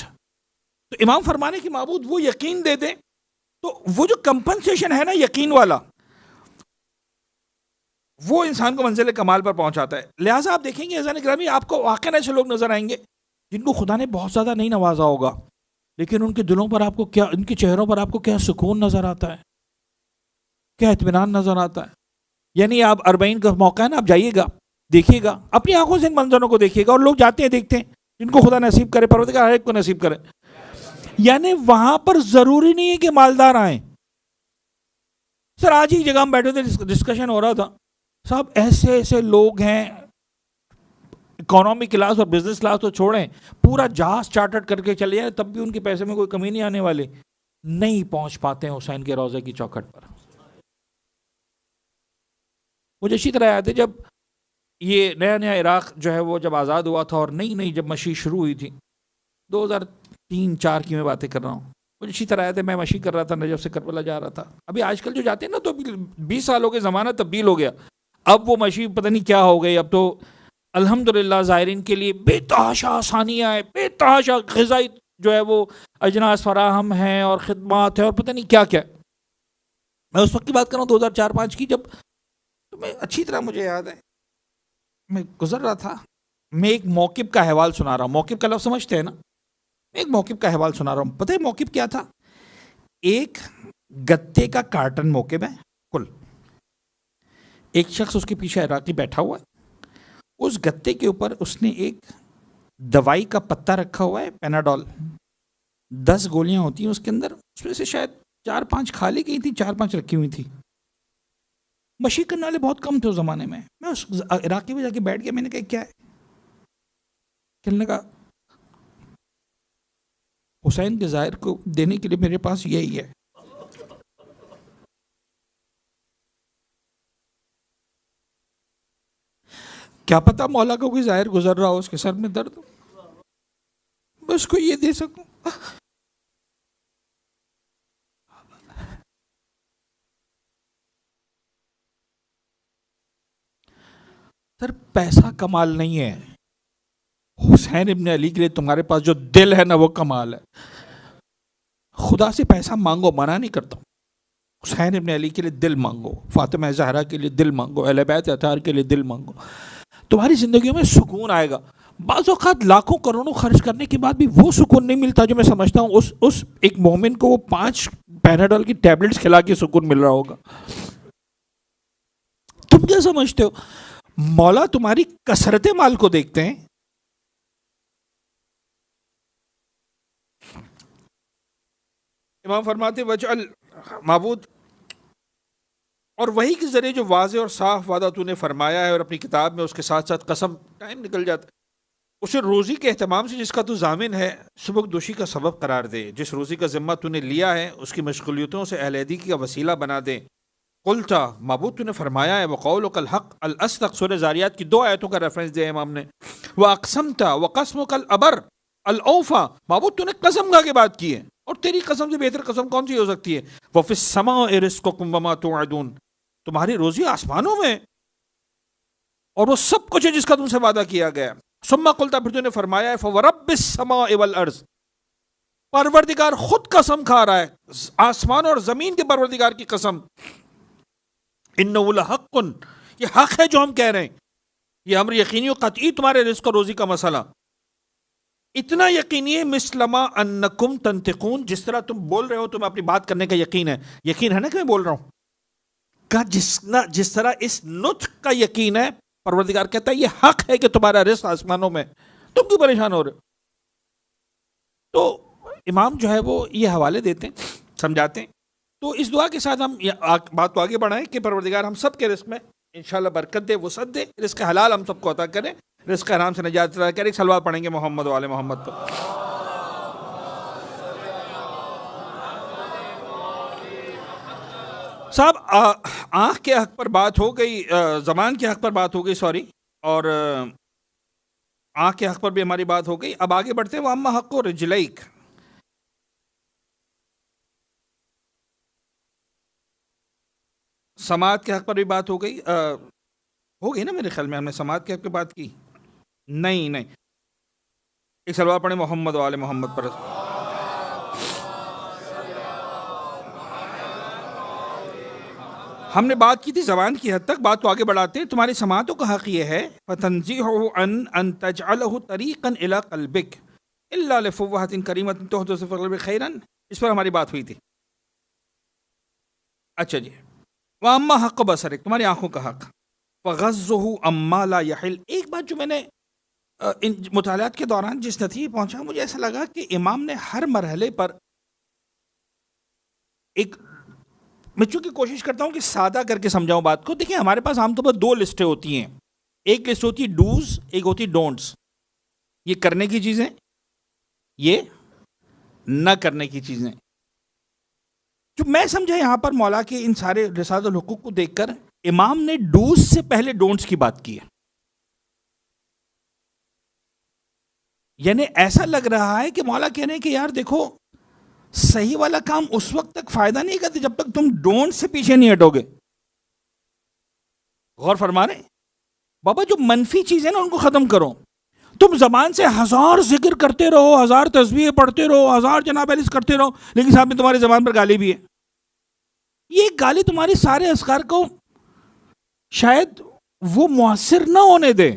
تو امام فرمانے کی معبود وہ یقین دے دے تو وہ جو کمپنسیشن ہے نا یقین والا، وہ انسان کو منزل کمال پر پہنچاتا ہے. لہٰذا آپ دیکھیں گے عزیزان گرامی، آپ کو واقعی ایسے لوگ نظر آئیں گے جن کو خدا نے بہت زیادہ نہیں نوازا ہوگا، لیکن ان کے دلوں پر آپ کو کیا، ان کے چہروں پر آپ کو کیا سکون نظر آتا ہے، کیا اطمینان نظر آتا ہے. یعنی آپ 40 کا موقع ہے نا، آپ جائیے گا، دیکھیے گا، اپنی آنکھوں سے ان منظروں کو دیکھیے گا. اور لوگ جاتے ہیں دیکھتے ہیں، جن کو خدا نصیب کرے، پروردگار ہر ایک کو نصیب کرے. یعنی وہاں پر ضروری نہیں ہے کہ مالدار آئیں. سر آج ہی جگہ ہم بیٹھے تھے، ڈسکشن ہو رہا تھا، صاحب ایسے ایسے لوگ ہیں اکانومی کلاس اور بزنس کلاس تو چھوڑیں، پورا جہاز چارٹرڈ کر کے چلے جائیں، تب بھی ان کے پیسے میں کوئی کمی نہیں آنے والی. نہیں پہنچ پاتے ہیں حسین کے روضے کی چوکھٹ پر. مجھے اسی طرح یاد ہے جب یہ نیا نیا عراق جو ہے وہ جب آزاد ہوا تھا اور نئی نئی جب مشی شروع ہوئی تھی، 2003-4 کی میں باتیں کر رہا ہوں، مجھے اسی طرح یاد ہے میں مشی کر رہا تھا، نجف سے کربلا جا رہا تھا. ابھی آج کل جو جاتے ہیں نا تو 20 سالوں کے زمانہ تبدیل ہو گیا، اب وہ مشی پتہ نہیں کیا ہو گئی. اب تو الحمدللہ زائرین کے لیے بے تحاشا آسانیاں ہیں، بے تحاشا غذائی جو ہے وہ اجناس فراہم ہیں اور خدمات ہیں اور پتہ نہیں کیا کیا. میں اس وقت کی بات کر رہا ہوں 2004-5 کی، جب تو میں اچھی طرح مجھے یاد ہے میں گزر رہا تھا، میں ایک موقف کا احوال سنا رہا ہوں. موقف کا لفظ سمجھتے ہیں نا؟ ایک موقف کا احوال سنا رہا ہوں. پتہ ہے موقف کیا تھا؟ ایک گتے کا کارٹن موقف ہے کل، ایک شخص اس کے پیچھے عراقی بیٹھا ہوا ہے، اس گتے کے اوپر اس نے ایک دوائی کا پتا رکھا ہوا ہے، پیناڈول، 10 گولیاں ہوتی ہیں اس کے اندر، اس میں سے شاید 4-5 کھا لی گئی تھی، 4-5 رکھی ہوئی تھی. مشی کرنے والے بہت کم تھے اس زمانے میں. میں اس عراقی میں جا کے بیٹھ گیا، میں نے کہا کیا ہے؟ کہنے لگا حسین کے ظاہر کو دینے کے لیے میرے پاس یہی ہے. کیا پتا مولا کو کوئی ظاہر گزر رہا ہو، اس کے سر میں درد ہو، میں اس کو یہ دے سکوں. سر پیسہ کمال نہیں ہے، حسین ابن علی کے لیے تمہارے پاس جو دل ہے نا وہ کمال ہے. خدا سے پیسہ مانگو، منع نہیں کرتا ہوں. حسین ابن علی کے لیے دل مانگو، فاطمہ زہرا کے لیے دل مانگو، اہل بیت اطہار کے لیے دل مانگو، تمہاری زندگیوں میں سکون آئے گا. بعض اوقات لاکھوں کروڑوں خرچ کرنے کے بعد بھی وہ سکون نہیں ملتا جو میں سمجھتا ہوں اس ایک مومن کو وہ 5 پیناڈول کی ٹیبلٹس کھلا کے سکون مل رہا ہوگا. تم کیا سمجھتے ہو؟ مولا تمہاری کثرت مال کو دیکھتے ہیں. امام فرماتے وجعل معبود، اور وہی کے ذریعے جو واضح اور صاف وعدہ تو نے فرمایا ہے اور اپنی کتاب میں اس کے ساتھ ساتھ قسم، ٹائم نکل جاتا ہے، اسے روزی کے اہتمام سے جس کا تو ضامن ہے سبک دوشی کا سبب قرار دے. جس روزی کا ذمہ تو نے لیا ہے اس کی مشغولیتوں سے اہل عیدی کا وسیلہ بنا دے. قلتا، معبود تو نے فرمایا ہے وقولک الحق الاصدق، سورہ زاریات کی 2 آیتوں کا ریفرنس دیا امام نے. واقسمت وقسمک الابر الاوفا، معبود تو نے قسم کھا کے بات کی ہے اور تیری قسم سے بہتر قسم کون سی ہو سکتی ہے. وفی السماء رزقکم وما توعدون، تمہاری روزی آسمانوں میں اور وہ سب کچھ ہے جس کا تم سے وعدہ کیا گیا. ثم قلتا، پھر تو نے فرمایا ہے فورب السماء والارض، پروردگار خود قسم کھا رہا ہے، آسمان اور زمین کے پروردگار کی قسم. انہ لحق، یہ حق ہے جو ہم کہہ رہے ہیں، یہ امر یقینی و قطعی تمہارے رزق اور روزی کا مسئلہ. اتنا یقینی ہے مثلما انکم تنطقون، جس طرح تم بول رہے ہو تمہیں اپنی بات کرنے کا یقین ہے. یقین ہے نا کہ میں بول رہا ہوں کا جس طرح اس نطق کا یقین ہے، پروردگار کہتا ہے یہ حق ہے کہ تمہارا رزق آسمانوں میں، تم کیوں پریشان ہو رہے ہو. تو امام جو ہے وہ یہ حوالے دیتے ہیں، سمجھاتے ہیں. تو اس دعا کے ساتھ ہم بات کو آگے بڑھائیں کہ پروردگار ہم سب کے رزق میں انشاءاللہ برکت دے، وسعت دے، رزق حلال ہم سب کو عطا کرے، رزق حرام سے نجات عطا کرے. ایک صلوات پڑھیں گے محمد و آل محمد پر. صاحب آنکھ کے حق پر بات ہو گئی، زبان کے حق پر بات ہو گئی، سوری، اور آنکھ کے حق پر بھی ہماری بات ہو گئی. اب آگے بڑھتے ہیں. واما حق و رجلیک، سماعت کے حق پر بھی بات ہو گئی. ہو گئی نا میرے خیال میں، ہم نے سماعت کے حق پہ بات کی نہیں. ایک صلوات پڑھیں محمد و آل محمد پر. ہم نے بات کی تھی زبان کی حد تک، بات تو آگے بڑھاتے ہیں. تمہاری سماعتوں کا حق یہ ہے فَتَنْزِيهُ أَن تَجْعَلَهُ طَرِيقًا إِلَىٰ قَلْبِكَ إِلَّا لِفُوَّهَةٍ كَرِيمَةٍ تُحْدِثُ فِي الْقَلْبِ خَيْرًا، اس پر ہماری بات ہوئی تھی. اچھا جی. وَأَمَّا حَقُّ بَصَرِكَ، تمہاری آنکھوں کا حق. فَغَضُّهُ عَمَّا لَا يَحِلُّ. ایک بات جو میں نے ان مطالعات کے دوران جس نتیجے پہنچا، مجھے ایسا لگا کہ امام نے ہر مرحلے پر ایک، میں چونکہ کوشش کرتا ہوں کہ سادہ کر کے سمجھاؤں بات کو. دیکھیں ہمارے پاس عام طور پر 2 لسٹیں ہوتی ہیں. ایک لسٹ ہوتی ہے ڈوز، ایک ہوتی ڈونٹس. یہ کرنے کی چیزیں، یہ نہ کرنے کی چیزیں. جو میں سمجھا یہاں پر مولا کے ان سارے رسالت الحقوق کو دیکھ کر امام نے ڈوز سے پہلے ڈونٹس کی بات کی ہے. یعنی ایسا لگ رہا ہے کہ مولا کہہ رہے ہیں کہ یار دیکھو، صحیح والا کام اس وقت تک فائدہ نہیں کرتے جب تک تم ڈونٹ سے پیچھے نہیں ہٹو گے. غور فرما رہے ہیں بابا، جو منفی چیزیں نا ان کو ختم کرو. تم زبان سے 1000 ذکر کرتے رہو، 1000 تسبیح پڑھتے رہو، 1000 جناب علیہ کرتے رہو، لیکن ساتھ میں تمہاری زبان پر گالی بھی ہے. یہ گالی تمہاری سارے اذکار کو شاید وہ مؤثر نہ ہونے دے.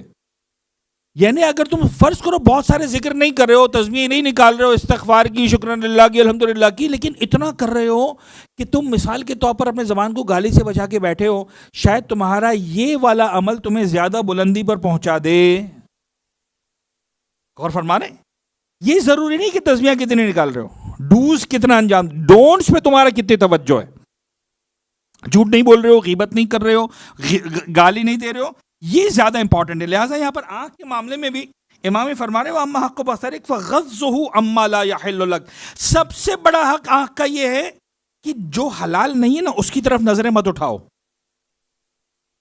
یعنی اگر تم فرض کرو بہت سارے ذکر نہیں کر رہے ہو، تسبیح نہیں نکال رہے ہو، استغفار کی، شکران اللہ کی، الحمدللہ کی، لیکن اتنا کر رہے ہو کہ تم مثال کے طور پر اپنے زبان کو گالی سے بچا کے بیٹھے ہو، شاید تمہارا یہ والا عمل تمہیں زیادہ بلندی پر پہنچا دے. غور فرما رہے ہیں؟ یہ ضروری نہیں کہ تسبیح کتنی نکال رہے ہو، ڈوز کتنا انجام، ڈونٹس پہ تمہارا کتنی توجہ ہے. جھوٹ نہیں بول رہے ہو، غیبت نہیں کر رہے ہو، گالی نہیں دے رہے ہو، یہ زیادہ امپورٹنٹ ہے. لہٰذا یہاں پر آنکھ کے معاملے میں بھی امام فرما رہے ہو اما حق بصرک فغضہ عما لا یحل لک. سب سے بڑا حق آنکھ کا یہ ہے کہ جو حلال نہیں ہے نا اس کی طرف نظریں مت اٹھاؤ.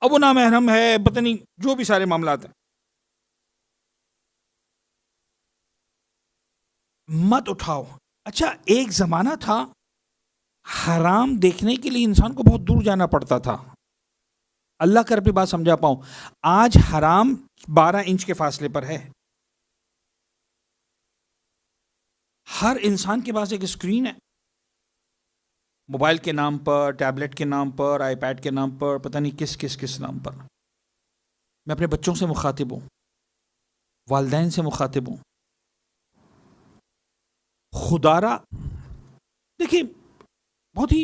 اب وہ نامحرم ہے، پتہ نہیں جو بھی سارے معاملات ہیں، مت اٹھاؤ. اچھا ایک زمانہ تھا حرام دیکھنے کے لیے انسان کو بہت دور جانا پڑتا تھا. اللہ کر اپنی بات سمجھا پاؤں. آج حرام 12 انچ کے فاصلے پر ہے. ہر انسان کے پاس ایک اسکرین ہے، موبائل کے نام پر، ٹیبلٹ کے نام پر، آئی پیڈ کے نام پر، پتہ نہیں کس نام پر. میں اپنے بچوں سے مخاطب ہوں، والدین سے مخاطب ہوں. خدارا دیکھیں، بہت ہی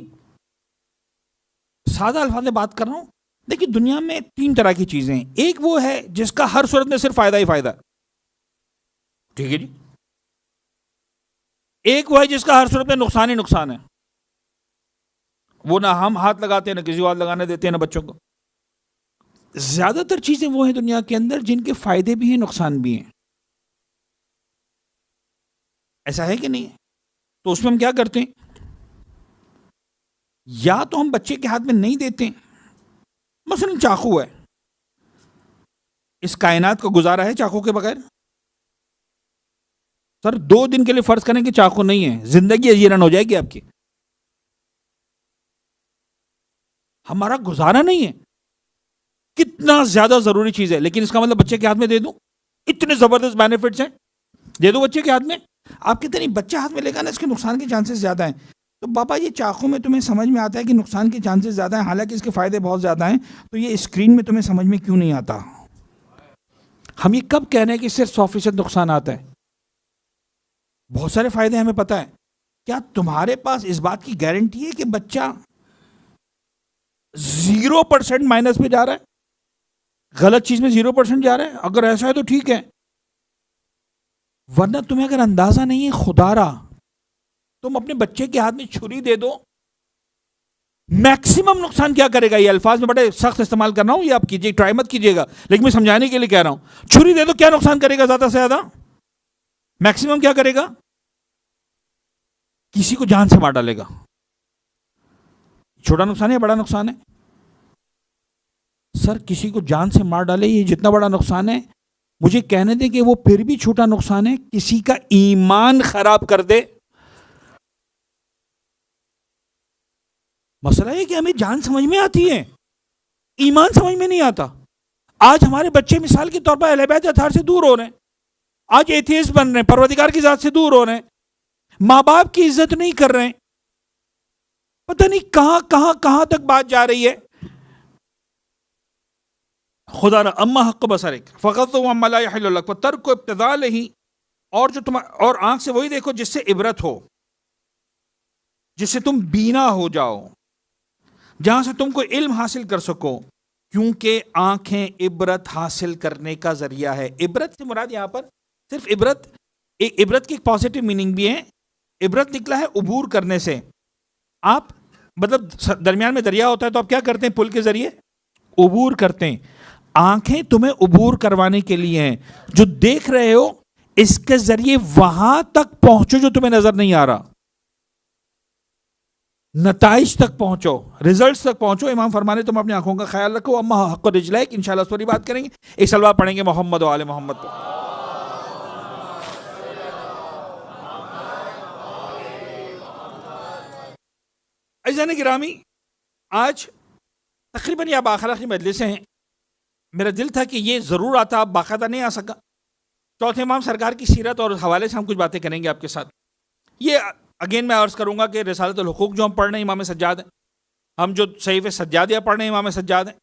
سادہ الفاظ میں بات کر رہا ہوں. دیکھیں، دنیا میں 3 طرح کی چیزیں ہیں. ایک وہ ہے جس کا ہر صورت میں صرف فائدہ ہی فائدہ، ٹھیک ہے جی. ایک وہ ہے جس کا ہر صورت میں نقصان ہی نقصان ہے. وہ نہ ہم ہاتھ لگاتے ہیں، نہ کسی کو ہاتھ لگانے دیتے ہیں، نہ بچوں کو. زیادہ تر چیزیں وہ ہیں دنیا کے اندر جن کے فائدے بھی ہیں، نقصان بھی ہیں. ایسا ہے کہ نہیں؟ تو اس میں ہم کیا کرتے ہیں؟ یا تو ہم بچے کے ہاتھ میں نہیں دیتے. مثلا چاقو ہے، اس کائنات کو گزارا ہے چاقو کے بغیر؟ سر 2 دن کے لیے فرض کریں کہ چاقو نہیں ہے، زندگی اجیرن ہو جائے گی آپ کی. ہمارا گزارا نہیں ہے. کتنا زیادہ ضروری چیز ہے، لیکن اس کا مطلب بچے کے ہاتھ میں دے دوں؟ اتنے زبردست بینیفٹس ہیں، دے دو بچے کے ہاتھ میں. آپ کہتے نہیں بچہ ہاتھ میں لے گا نا، اس کے نقصان کے چانسز زیادہ ہیں. تو بابا یہ چاقو میں تمہیں سمجھ میں آتا ہے کہ نقصان کے چانسز زیادہ ہیں، حالانکہ اس کے فائدے بہت زیادہ ہیں. تو یہ اسکرین میں تمہیں سمجھ میں کیوں نہیں آتا؟ ہم یہ کب کہہ رہے ہیں کہ صرف 100% نقصان آتا ہے؟ بہت سارے فائدے ہمیں پتہ ہے. کیا تمہارے پاس اس بات کی گارنٹی ہے کہ بچہ 0% مائنس پہ جا رہا ہے، غلط چیز میں 0% جا رہا ہے؟ اگر ایسا ہے تو ٹھیک ہے، ورنہ تمہیں اگر اندازہ نہیں ہے خدا را، تم اپنے بچے کے ہاتھ میں چھری دے دو، میکسیمم نقصان کیا کرے گا؟ یہ الفاظ میں بڑے سخت استعمال کر رہا ہوں، یہ آپ کیجیے، ٹرائی مت کیجیے گا، لیکن میں سمجھانے کے لیے کہہ رہا ہوں. چھری دے دو، کیا نقصان کرے گا زیادہ سے زیادہ؟ میکسیمم کیا کرے گا؟ کسی کو جان سے مار ڈالے گا. چھوٹا نقصان ہے یا بڑا نقصان ہے؟ سر کسی کو جان سے مار ڈالے، یہ جتنا بڑا نقصان ہے، مجھے کہنے دیں کہ وہ پھر بھی چھوٹا نقصان ہے. کسی کا ایمان خراب کر دے. مسئلہ یہ کہ ہمیں جان سمجھ میں آتی ہے، ایمان سمجھ میں نہیں آتا. آج ہمارے بچے مثال کے طور پر اہل بیت اطہار سے دور ہو رہے ہیں، آج ایتھیسٹ بن رہے ہیں، پروردگار کی ذات سے دور ہو رہے ہیں، ماں باپ کی عزت نہیں کر رہے ہیں. پتہ نہیں کہاں تک بات جا رہی ہے. خدا را اما حق بصرک فقط اما لا یحل لک وترک ابتذاء لہ، اور جو تم اور آنکھ سے وہی دیکھو جس سے عبرت ہو، جس سے تم بینا ہو جاؤ، جہاں سے تم کو علم حاصل کر سکو، کیونکہ آنکھیں عبرت حاصل کرنے کا ذریعہ ہے. عبرت سے مراد یہاں پر صرف عبرت کی ایک پازیٹیو میننگ بھی ہے. عبرت نکلا ہے عبور کرنے سے. آپ مطلب درمیان میں دریا ہوتا ہے تو آپ کیا کرتے ہیں؟ پل کے ذریعے عبور کرتے ہیں. آنکھیں تمہیں عبور کروانے کے لیے ہیں. جو دیکھ رہے ہو اس کے ذریعے وہاں تک پہنچو جو تمہیں نظر نہیں آ رہا، نتائج تک پہنچو، ریزلٹس تک پہنچو. امام فرمانے تم اپنی آنکھوں کا خیال رکھو. اما حق رجلیک، انشاءاللہ اس پر ہی بات کریں گے. ایک سلوات پڑھیں گے محمد و آل محمد پر. عزیزان گرامی، آج تقریباً یہ آخری مجلسیں ہیں. میرا دل تھا کہ یہ ضرور آتا، اب باقاعدہ نہیں آ سکا. چوتھے امام سرکار کی سیرت اور حوالے سے ہم کچھ باتیں کریں گے آپ کے ساتھ. یہ اگین میں عرض کروں گا کہ رسالۃ الحقوق جو ہم پڑھ رہے ہیں امام سجاد ہیں، ہم جو صحیفہ سجادیہ پڑھ رہے ہیں امام سجاد ہیں.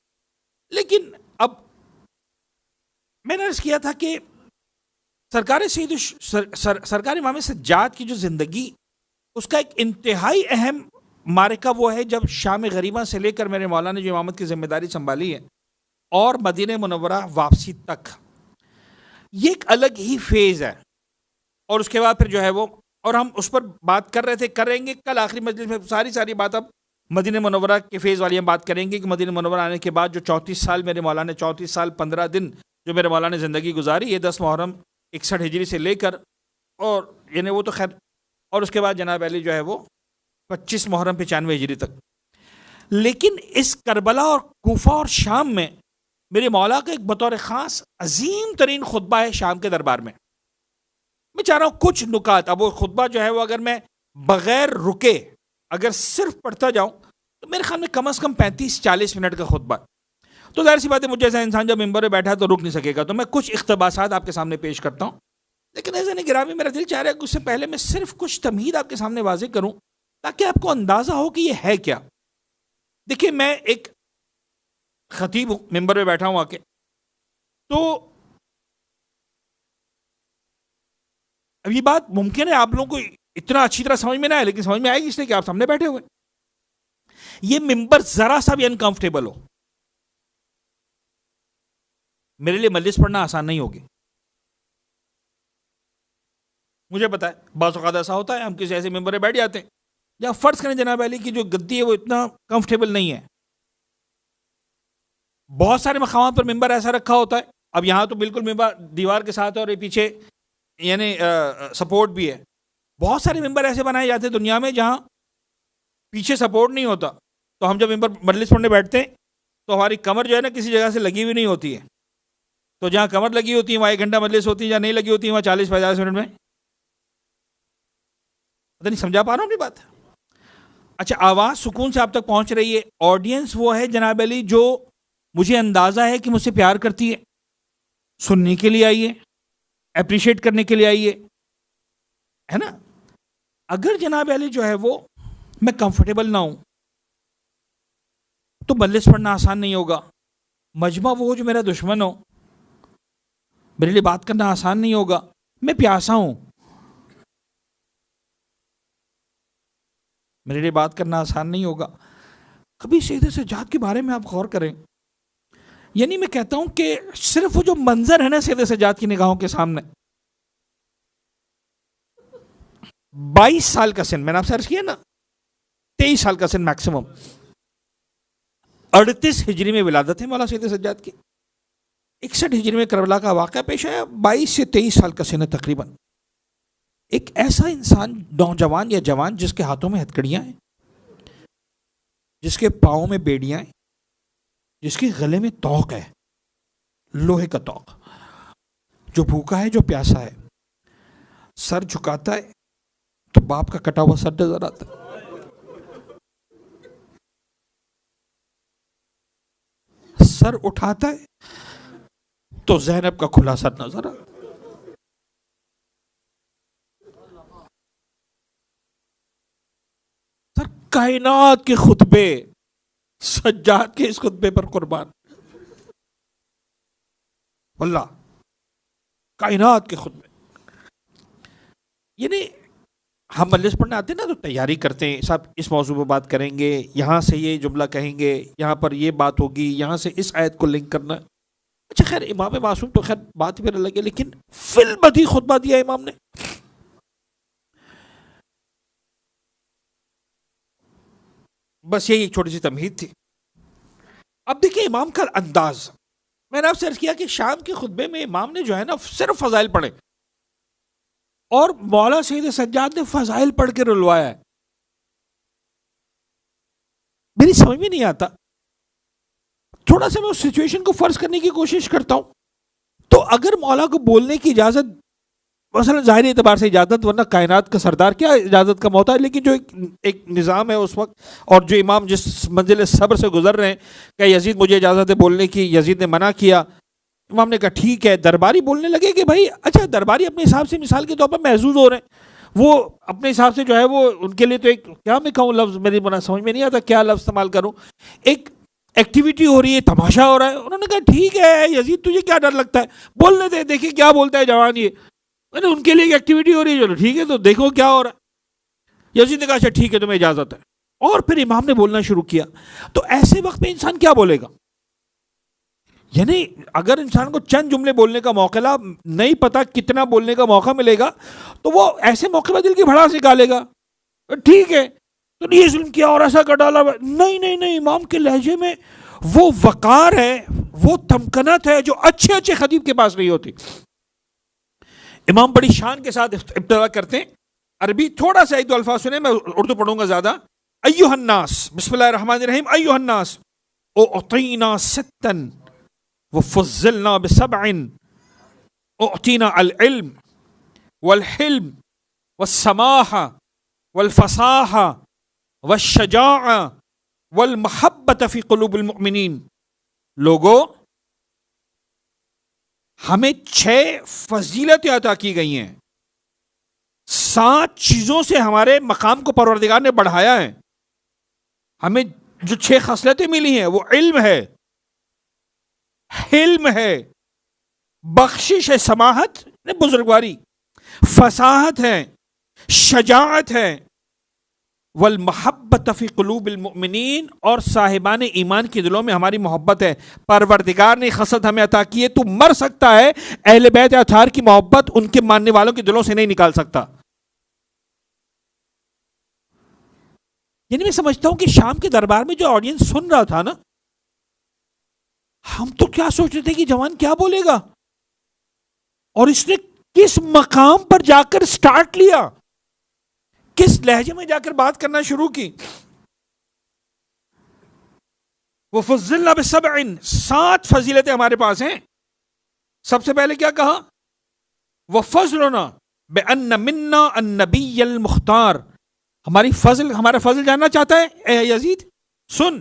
لیکن اب میں نے عرض کیا تھا کہ سرکار امام سجاد کی جو زندگی، اس کا ایک انتہائی اہم معرکہ وہ ہے جب شام غریبہ سے لے کر میرے مولا نے جو امامت کی ذمہ داری سنبھالی ہے اور مدینہ منورہ واپسی تک. یہ ایک الگ ہی فیز ہے. اور اس کے بعد پھر جو ہے وہ، اور ہم اس پر بات کر رہے تھے، کریں گے کل آخری مجلس میں ساری بات. اب مدینہ منورہ کے فیز والی ہم بات کریں گے کہ مدینہ منورہ آنے کے بعد جو 34 سال میرے مولا نے، 34 سال 15 دن جو میرے مولا نے زندگی گزاری، یہ 10 محرم 61 ہجری سے لے کر، اور یعنی وہ تو خیر، اور اس کے بعد جناب علی جو ہے وہ 25 محرم 95 ہجری تک. لیکن اس کربلا اور کوفہ اور شام میں میرے مولا کا ایک بطور خاص عظیم ترین خطبہ ہے شام کے دربار میں. میں چاہ رہا ہوں کچھ نکات، اب وہ خطبہ جو ہے وہ اگر میں بغیر رکے اگر صرف پڑھتا جاؤں تو میرے خیال میں کم از کم 35-40 منٹ کا خطبہ. تو ظاہر سی بات ہے مجھ جیسا انسان جب ممبر پہ بیٹھا ہے تو رک نہیں سکے گا. تو میں کچھ اقتباسات آپ کے سامنے پیش کرتا ہوں, لیکن ایسا نہیں گرامی میرا دل چاہ رہا ہے کہ اس سے پہلے میں صرف کچھ تمہید آپ کے سامنے واضح کروں تاکہ آپ کو اندازہ ہو کہ یہ ہے کیا. دیکھیے میں ایک خطیب ہوں, ممبر پہ بیٹھا ہوں آ کے, تو اب یہ بات ممکن ہے آپ لوگوں کو اتنا اچھی طرح سمجھ میں نہ آئے, لیکن سمجھ میں آئے گی اس لیے کہ آپ سامنے بیٹھے ہوئے. یہ ممبر ذرا سا بھی انکمفرٹیبل ہو, میرے لیے مجلس پڑھنا آسان نہیں ہوگی. مجھے پتا ہے بعض اوقات ایسا ہوتا ہے ہم کسی ایسے ممبر پہ بیٹھ جاتے ہیں یا فرض کریں جناب علی کی جو گدی ہے وہ اتنا کمفرٹیبل نہیں ہے. بہت سارے مقامات پر ممبر ایسا رکھا ہوتا ہے, اب یہاں تو بالکل ممبر دیوار کے ساتھ ہے اور یہ پیچھے یعنی سپورٹ بھی ہے. بہت سارے ممبر ایسے بنائے جاتے ہیں دنیا میں جہاں پیچھے سپورٹ نہیں ہوتا, تو ہم جب ممبر مجلس پڑھنے بیٹھتے ہیں تو ہماری کمر جو ہے نا کسی جگہ سے لگی ہوئی نہیں ہوتی ہے. تو جہاں کمر لگی ہوتی ہے وہاں 1 گھنٹہ مجلس ہوتی ہے, جہاں نہیں لگی ہوتی ہے وہاں 40-50 منٹ میں. پتہ نہیں سمجھا پا رہا ہوں اپنی بات. اچھا, آواز سکون سے آپ تک پہنچ رہی ہے. آڈینس وہ ہے جناب علی جو مجھے اندازہ ہے کہ مجھ سے پیار کرتی ہے, سننے کے لیے آئی ہے, اپریشیٹ کرنے کے لیے آئی ہے نا. اگر جناب علی جو ہے وہ میں کمفرٹیبل نہ ہوں تو مجلس پڑھنا آسان نہیں ہوگا. مجمع وہ جو میرا دشمن ہو, میرے لیے بات کرنا آسان نہیں ہوگا. میں پیاسا ہوں, میرے لیے بات کرنا آسان نہیں ہوگا. کبھی سید سجاد کے بارے میں آپ غور کریں, یعنی میں کہتا ہوں کہ صرف وہ جو منظر ہے نا سید سجاد کی نگاہوں کے سامنے, 22 سال کا سن, میں نے آپ سے عرض کیا نا 23 سال کا سن میکسیمم, 38 ہجری میں ولادت ہے مولا سید سجاد کی, 61 ہجری میں کربلا کا واقعہ پیش آیا, 22 سے 23 سال کا سن ہے تقریباً. ایک ایسا انسان نوجوان یا جوان جس کے ہاتھوں میں ہتھکڑیاں ہیں, جس کے پاؤں میں بیڑیاں ہیں, جس کے گلے میں توق ہے, لوہے کا توق, جو بھوکا ہے جو پیاسا ہے, سر جھکاتا ہے تو باپ کا کٹا ہوا سر نظر آتا ہے, سر اٹھاتا ہے تو زینب کا کھلا سر نظر آتا ہے. سر کائنات کے خطبے, سجاد کے اس خطبے پر قربان, واللہ کائنات کے خطبے. یعنی ہم مجلس پڑھنے آتے ہیں نا تو تیاری کرتے ہیں, سب اس موضوع پہ بات کریں گے, یہاں سے یہ جملہ کہیں گے, یہاں پر یہ بات ہوگی, یہاں سے اس آیت کو لنک کرنا. اچھا خیر, امام معصوم تو خیر بات ہی پھر الگ ہے, لیکن فی البدیہہ خطبہ دیا امام نے. بس یہی ایک چھوٹی سی تمہید تھی. اب دیکھیں امام کا انداز, میں نے آپ سے عرض کیا کہ شام کے خطبے میں امام نے جو ہے نا صرف فضائل پڑھے, اور مولا سید سجاد نے فضائل پڑھ کے رلوایا ہے. میری سمجھ میں نہیں آتا, تھوڑا سا میں اس سچویشن کو فرض کرنے کی کوشش کرتا ہوں. تو اگر مولا کو بولنے کی اجازت, مثلا ظاہری اعتبار سے اجازت, ورنہ کائنات کا سردار کیا اجازت کا محتاج, لیکن جو ایک نظام ہے اس وقت, اور جو امام جس منزل صبر سے گزر رہے ہیں کہ یزید مجھے اجازت ہے بولنے کی, یزید نے منع کیا, امام نے کہا ٹھیک ہے. درباری بولنے لگے کہ بھائی اچھا, درباری اپنے حساب سے مثال کے طور پر محظوظ ہو رہے ہیں, وہ اپنے حساب سے جو ہے وہ ان کے لیے تو ایک کیا میں کہوں لفظ, میری سمجھ میں نہیں آتا کیا لفظ استعمال کروں, ایک ایکٹیویٹی ہو رہی ہے, تماشا ہو رہا ہے. انہوں نے کہا ٹھیک ہے یزید تجھے کیا ڈر لگتا ہے, بولنے دے, دیکھیں کیا بولتا ہے جوان. یہ ان کے لیے ایک ایکٹیویٹی ہو رہی ہے, چلو ٹھیک ہے تو دیکھو کیا ہو رہا ہے. یزید نے کہا اچھا ٹھیک ہے تمہیں اجازت ہے, اور پھر امام نے بولنا شروع کیا. تو ایسے وقت میں انسان کیا بولے گا؟ یعنی اگر انسان کو چند جملے بولنے کا موقع ملا, نہیں پتا کتنا بولنے کا موقع ملے گا, تو وہ ایسے موقع میں دل کی بھڑاس نکالے گا. ٹھیک ہے تو یہ ظلم کیا اور ایسا کر ڈالا. نہیں نہیں نہیں, امام کے لہجے میں وہ وقار ہے, وہ تمکنت ہے جو اچھے اچھے خطیب کے پاس نہیں ہوتی. امام بڑی شان کے ساتھ ابتدا کرتے ہیں. عربی تھوڑا سا ایک دو الفاظ سنیں, میں اردو پڑھوں گا زیادہ. ایھا الناس, بسم اللہ الرحمن الرحیم. ایھا الناس اعطینا ستا وفضلنا بسبع, اعطینا العلم والحلم والسماحة والفصاحة والشجاعة والمحبة في قلوب المؤمنين لوگوں ہمیں 6 فضیلتیں عطا کی گئی ہیں، 7 چیزوں سے ہمارے مقام کو پروردگار نے بڑھایا ہے. ہمیں جو 6 خصلتیں ملی ہیں وہ علم ہے، حلم ہے، بخشش ہے، سماحت بزرگواری، فصاحت ہے، شجاعت ہے، والمحبت فی قلوب المؤمنین، اور صاحبان ایمان کے دلوں میں ہماری محبت ہے. پروردگار نے خصلت ہمیں عطا کی ہے. تو مر سکتا ہے، اہل بیت اطہار کی محبت ان کے ماننے والوں کے دلوں سے نہیں نکال سکتا. یعنی میں سمجھتا ہوں کہ شام کے دربار میں جو آڈینس سن رہا تھا نا، ہم تو کیا سوچ رہے تھے کہ جوان کیا بولے گا، اور اس نے کس مقام پر جا کر سٹارٹ لیا، کس لہجے میں جا کر بات کرنا شروع کی. وَفُضِّلْنَا بِسَبْعٍ، 7 فضیلتیں ہمارے پاس ہیں. سب سے پہلے کیا کہا؟ وَفَضْلُنَا بِأَنَّ مِنَّا النَّبِيَّ الْمُخْتَارِ. ہمارا فضل جاننا چاہتا ہے؟ اے یزید سن،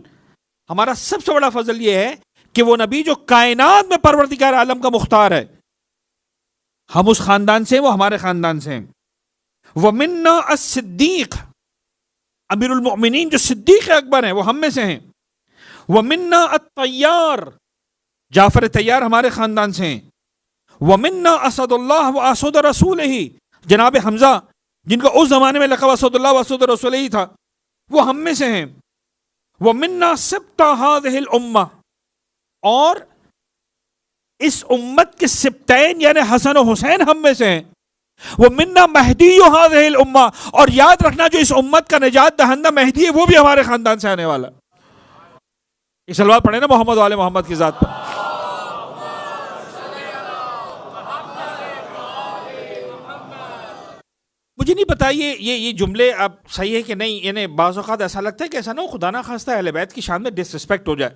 ہمارا سب سے بڑا فضل یہ ہے کہ وہ نبی جو کائنات میں پروردگار عالم کا مختار ہے، ہم اس خاندان سے ہیں، وہ ہمارے خاندان سے ہیں. وَمِنَّا الصِّدِّيقِ، امیر المؤمنین جو صدیق اکبر ہیں وہ ہم میں سے ہیں. وَمِنَّا الطَّيَّارِ، جعفر طیار ہمارے خاندان سے ہیں. وَمِنَّا اسد اللہ واسد رسولہ، جناب حمزہ جن کا اس زمانے میں لقب اسد اللہ واسد رسولہ ہی تھا، وہ ہم میں سے ہیں. وَمِنَّا سِبْطَ هَذِهِ الْأُمَّةِ، اور اس امت کے سبتین یعنی حسن و حسین ہم میں سے ہیں. وَمِنَّا مَهْدِيُّ هَذِهِ الْأُمَّةِ، اور یاد رکھنا جو اس امت کا نجات دہندہ مہدی ہے وہ بھی ہمارے خاندان سے آنے والا. ایک صلوات پڑھیں نا محمد والے محمد کی ذات پر. مجھے نہیں پتا یہ جملے اب صحیح ہے کہ نہیں. یعنی بعض اوقات ایسا لگتا ہے کہ ایسا نہ ہو خدا نہ خواستہ اہل بیت کی شان میں ڈس رسپیکٹ ہو جائے،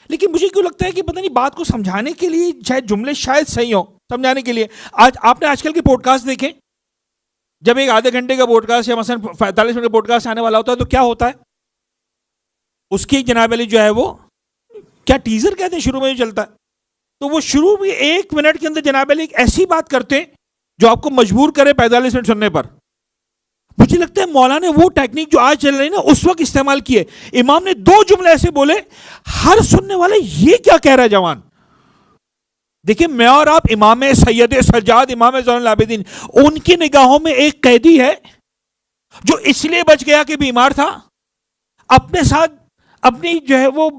لیکن مجھے کیوں لگتا ہے کہ پتہ نہیں بات کو سمجھانے کے لیے شاید جملے شاید صحیح ہوں، سمجھانے کے لیے. آج آپ نے آج کل کے پوڈ کاسٹ دیکھیں، جب ایک آدھے گھنٹے کا پوڈ کاسٹ یا مثلا 45 منٹ کا پوڈ کاسٹ آنے والا ہوتا ہے تو کیا ہوتا ہے، اس کی جناب علی جو ہے وہ کیا ٹیزر کہتے ہیں شروع میں جو چلتا ہے، تو وہ شروع میں 1 منٹ کے اندر جناب علی ایک ایسی بات کرتے ہیں جو آپ کو مجبور کرے 45 منٹ سننے پر. مجھے لگتا ہے مولانا نے وہ ٹیکنیک جو آج چل رہی نا اس وقت استعمال کیے. امام نے 2 جملے ایسے بولے، ہر سننے والے یہ کیا کہہ رہا ہے جوان. دیکھیں میں اور آپ امام سید سجاد امام زین العابدین، ان کی نگاہوں میں ایک قیدی ہے جو اس لیے بچ گیا کہ بیمار تھا، اپنے ساتھ اپنی جو ہے وہ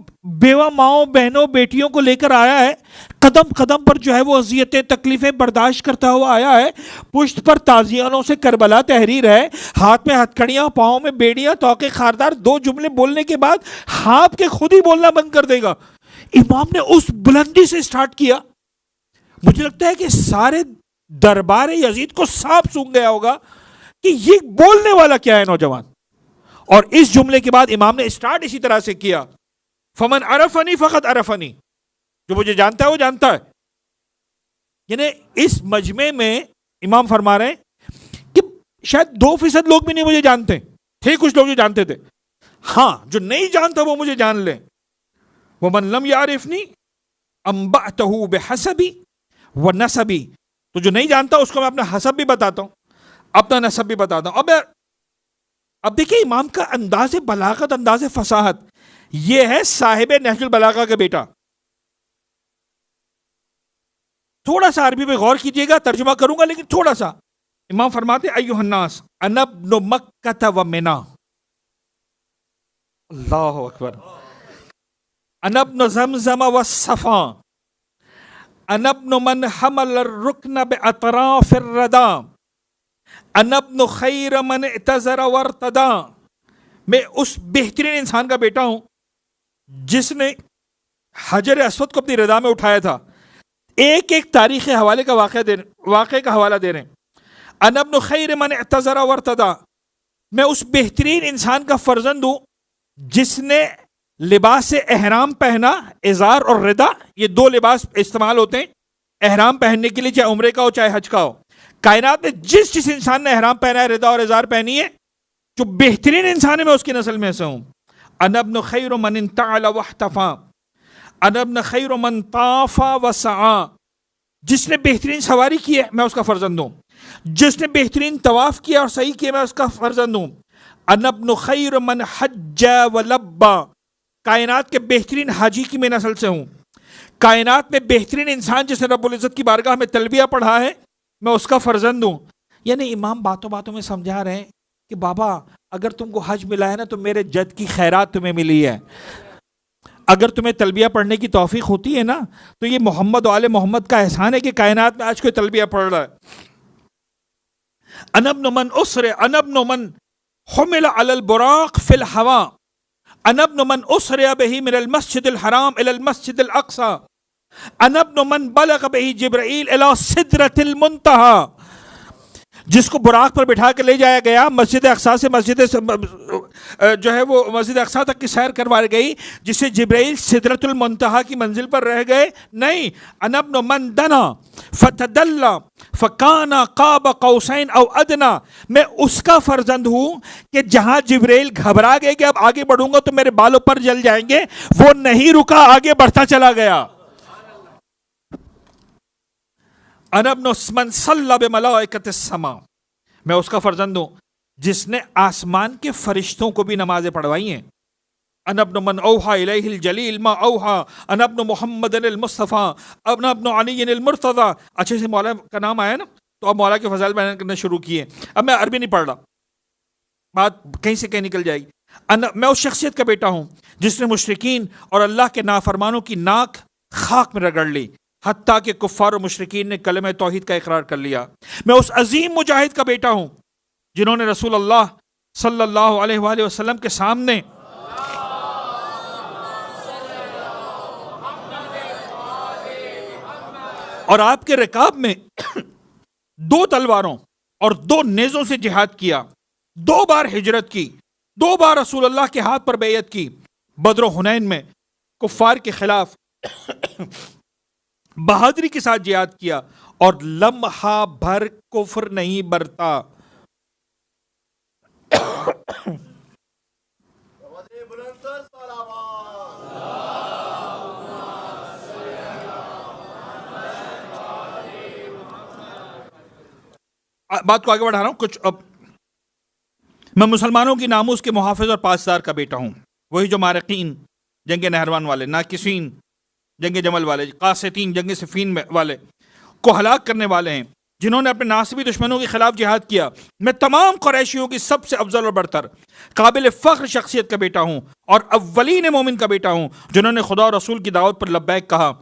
بیوہ ماؤں بہنوں بیٹیوں کو لے کر آیا ہے، قدم قدم پر جو ہے وہ اذیتیں تکلیفیں برداشت کرتا ہوا آیا ہے، پشت پر تازیانوں سے کربلا تحریر ہے، ہاتھ میں ہتھکڑیاں پاؤں میں بیڑیاں، توقے خاردار. 2 جملے بولنے کے بعد ہاتھ کے خود ہی بولنا بند کر دے گا. امام نے اس بلندی سے سٹارٹ کیا. مجھے لگتا ہے کہ سارے دربار یزید کو صاف سونگ گیا ہوگا کہ یہ بولنے والا کیا ہے نوجوان. اور اس جملے کے بعد امام نے سٹارٹ اسی طرح سے کیا، فمن عرفنی فقط عرفنی، جو مجھے جانتا ہے وہ جانتا ہے. یعنی اس مجمع میں امام فرما رہے ہیں کہ شاید 2% لوگ بھی نہیں مجھے جانتے تھے، کچھ لوگ جو جانتے تھے، ہاں جو نہیں جانتا وہ مجھے جان لے. ومن لم یعرفنی انبأتہ بحسبی ونسبی، تو جو نہیں جانتا اس کو میں اپنا حسب بھی بتاتا ہوں، اپنا نسب بھی بتاتا ہوں. اب دیکھیں امام کا انداز بلاغت، انداز فصاحت، یہ ہے صاحب نہج البلاغہ کا بیٹا. تھوڑا سا عربی پہ غور کیجئے گا، ترجمہ کروں گا لیکن تھوڑا سا. امام فرماتے ایھا الناس انا ابن مکہ و منا، اللہ اکبر، انا ابن زمزم و صفا، انا ابن من حمل الرکن باطراف الردى، انا ابن خیر من اعتذر وارتدى. میں اس بہترین انسان کا بیٹا ہوں جس نے حجر اسود کو اپنی رضا میں اٹھایا تھا. ایک ایک تاریخ حوالے کا واقعے کا حوالہ دے رہے ہیں. انا ابن خیر من اعتذر وارتدى، میں اس بہترین انسان کا فرزند ہوں جس نے لباس احرام پہنا. ازار اور ردا یہ 2 لباس استعمال ہوتے ہیں احرام پہننے کے لیے، چاہے عمرے کا ہو چاہے حج کا ہو. کائنات میں جس انسان نے احرام پہنا ہے، ردا اور ازار پہنی ہے، جو بہترین انسان ہے میں اس کی نسل میں سے ہوں. انا ابن خیر من انتعل واحتفى، انا ابن خیر من طاف وسعى، جس نے بہترین سواری کی ہے میں اس کا فرزند ہوں، جس نے بہترین طواف کیا اور صحیح کیا میں اس کا فرزند ہوں۔ انا ابن خیر من حج ولبى، کائنات کے بہترین حاجی کی میں نسل سے ہوں، کائنات میں بہترین انسان جس نے رب العزت کی بارگاہ میں تلبیہ پڑھا ہے میں اس کا فرزند ہوں۔ یعنی امام باتوں باتوں میں سمجھا رہے ہیں کہ بابا اگر تم کو حج ملا ہے نا تو میرے جد کی خیرات تمہیں ملی ہے، اگر تمہیں تلبیہ پڑھنے کی توفیق ہوتی ہے نا تو یہ محمد و آل محمد کا احسان ہے کہ کائنات میں آج کوئی تلبیہ پڑھ رہا ہے۔ انا ابن من اسر، انا ابن من حمل علی البراق فی الہوا، انا ابن من اسر به من المسجد الحرام الى المسجد الاقصى، انا ابن من بلغ به جبرائیل الى سدرۃ المنتہی، جس کو براق پر بٹھا کے لے جایا گیا مسجد اقصیٰ سے جو ہے وہ مسجد اقصیٰ تک کی سیر کروائی گئی، جس سے جبرائیل سدرۃ المنتہی کی منزل پر رہ گئے۔ نہیں، انا ابن من دنا فتدلی فکان قاب قوسین او ادنا، میں اس کا فرزند ہوں کہ جہاں جبرائیل گھبرا گئے کہ اب آگے بڑھوں گا تو میرے بالوں پر جل جائیں گے، وہ نہیں رکا، آگے بڑھتا چلا گیا۔ انا ابن من صلی بملائکۃ السماء، میں اس کا فرزند ہوں جس نے آسمان کے فرشتوں کو بھی نمازیں پڑھوائی ہیں۔ انا ابن من اوحى الیہ الجلیل ما اوحى، انا ابن محمد المصطفیٰ، انا ابن علی المرتضی۔ اچھے سے مولا کا نام آیا نا تو اب مولا کے فضائل بیان کرنا شروع کیے۔ اب میں عربی نہیں پڑھ رہا، بات کہیں سے کہیں نکل جائے گی۔ میں اس شخصیت کا بیٹا ہوں جس نے مشرکین اور اللہ کے نافرمانوں کی ناک خاک میں رگڑ لی، حتیٰ کہ کفار و مشرکین نے کلمہ توحید کا اقرار کر لیا۔ میں اس عظیم مجاہد کا بیٹا ہوں جنہوں نے رسول اللہ صلی اللہ علیہ وآلہ وسلم کے سامنے اور آپ کے رکاب میں 2 تلواروں اور 2 نیزوں سے جہاد کیا، 2 بار ہجرت کی، 2 بار رسول اللہ کے ہاتھ پر بیعت کی، بدر و حنین میں کفار کے خلاف بہادری کے ساتھ جہاد کیا اور لمحہ بھر کفر نہیں برتا۔ بات کو آگے بڑھا رہا ہوں کچھ۔ اب میں مسلمانوں کی ناموس کے محافظ اور پاسدار کا بیٹا ہوں، وہی جو مارقین جنگ نہروان والے، ناکسین جنگ جمل والے، قاسطین جنگ صفین والے کو ہلاک کرنے والے ہیں، جنہوں نے اپنے ناسبی دشمنوں کے خلاف جہاد کیا۔ میں تمام قریشیوں کی سب سے افضل اور برتر قابل فخر شخصیت کا بیٹا ہوں اور اولین مومن کا بیٹا ہوں جنہوں نے خدا اور رسول کی دعوت پر لبیک کہا۔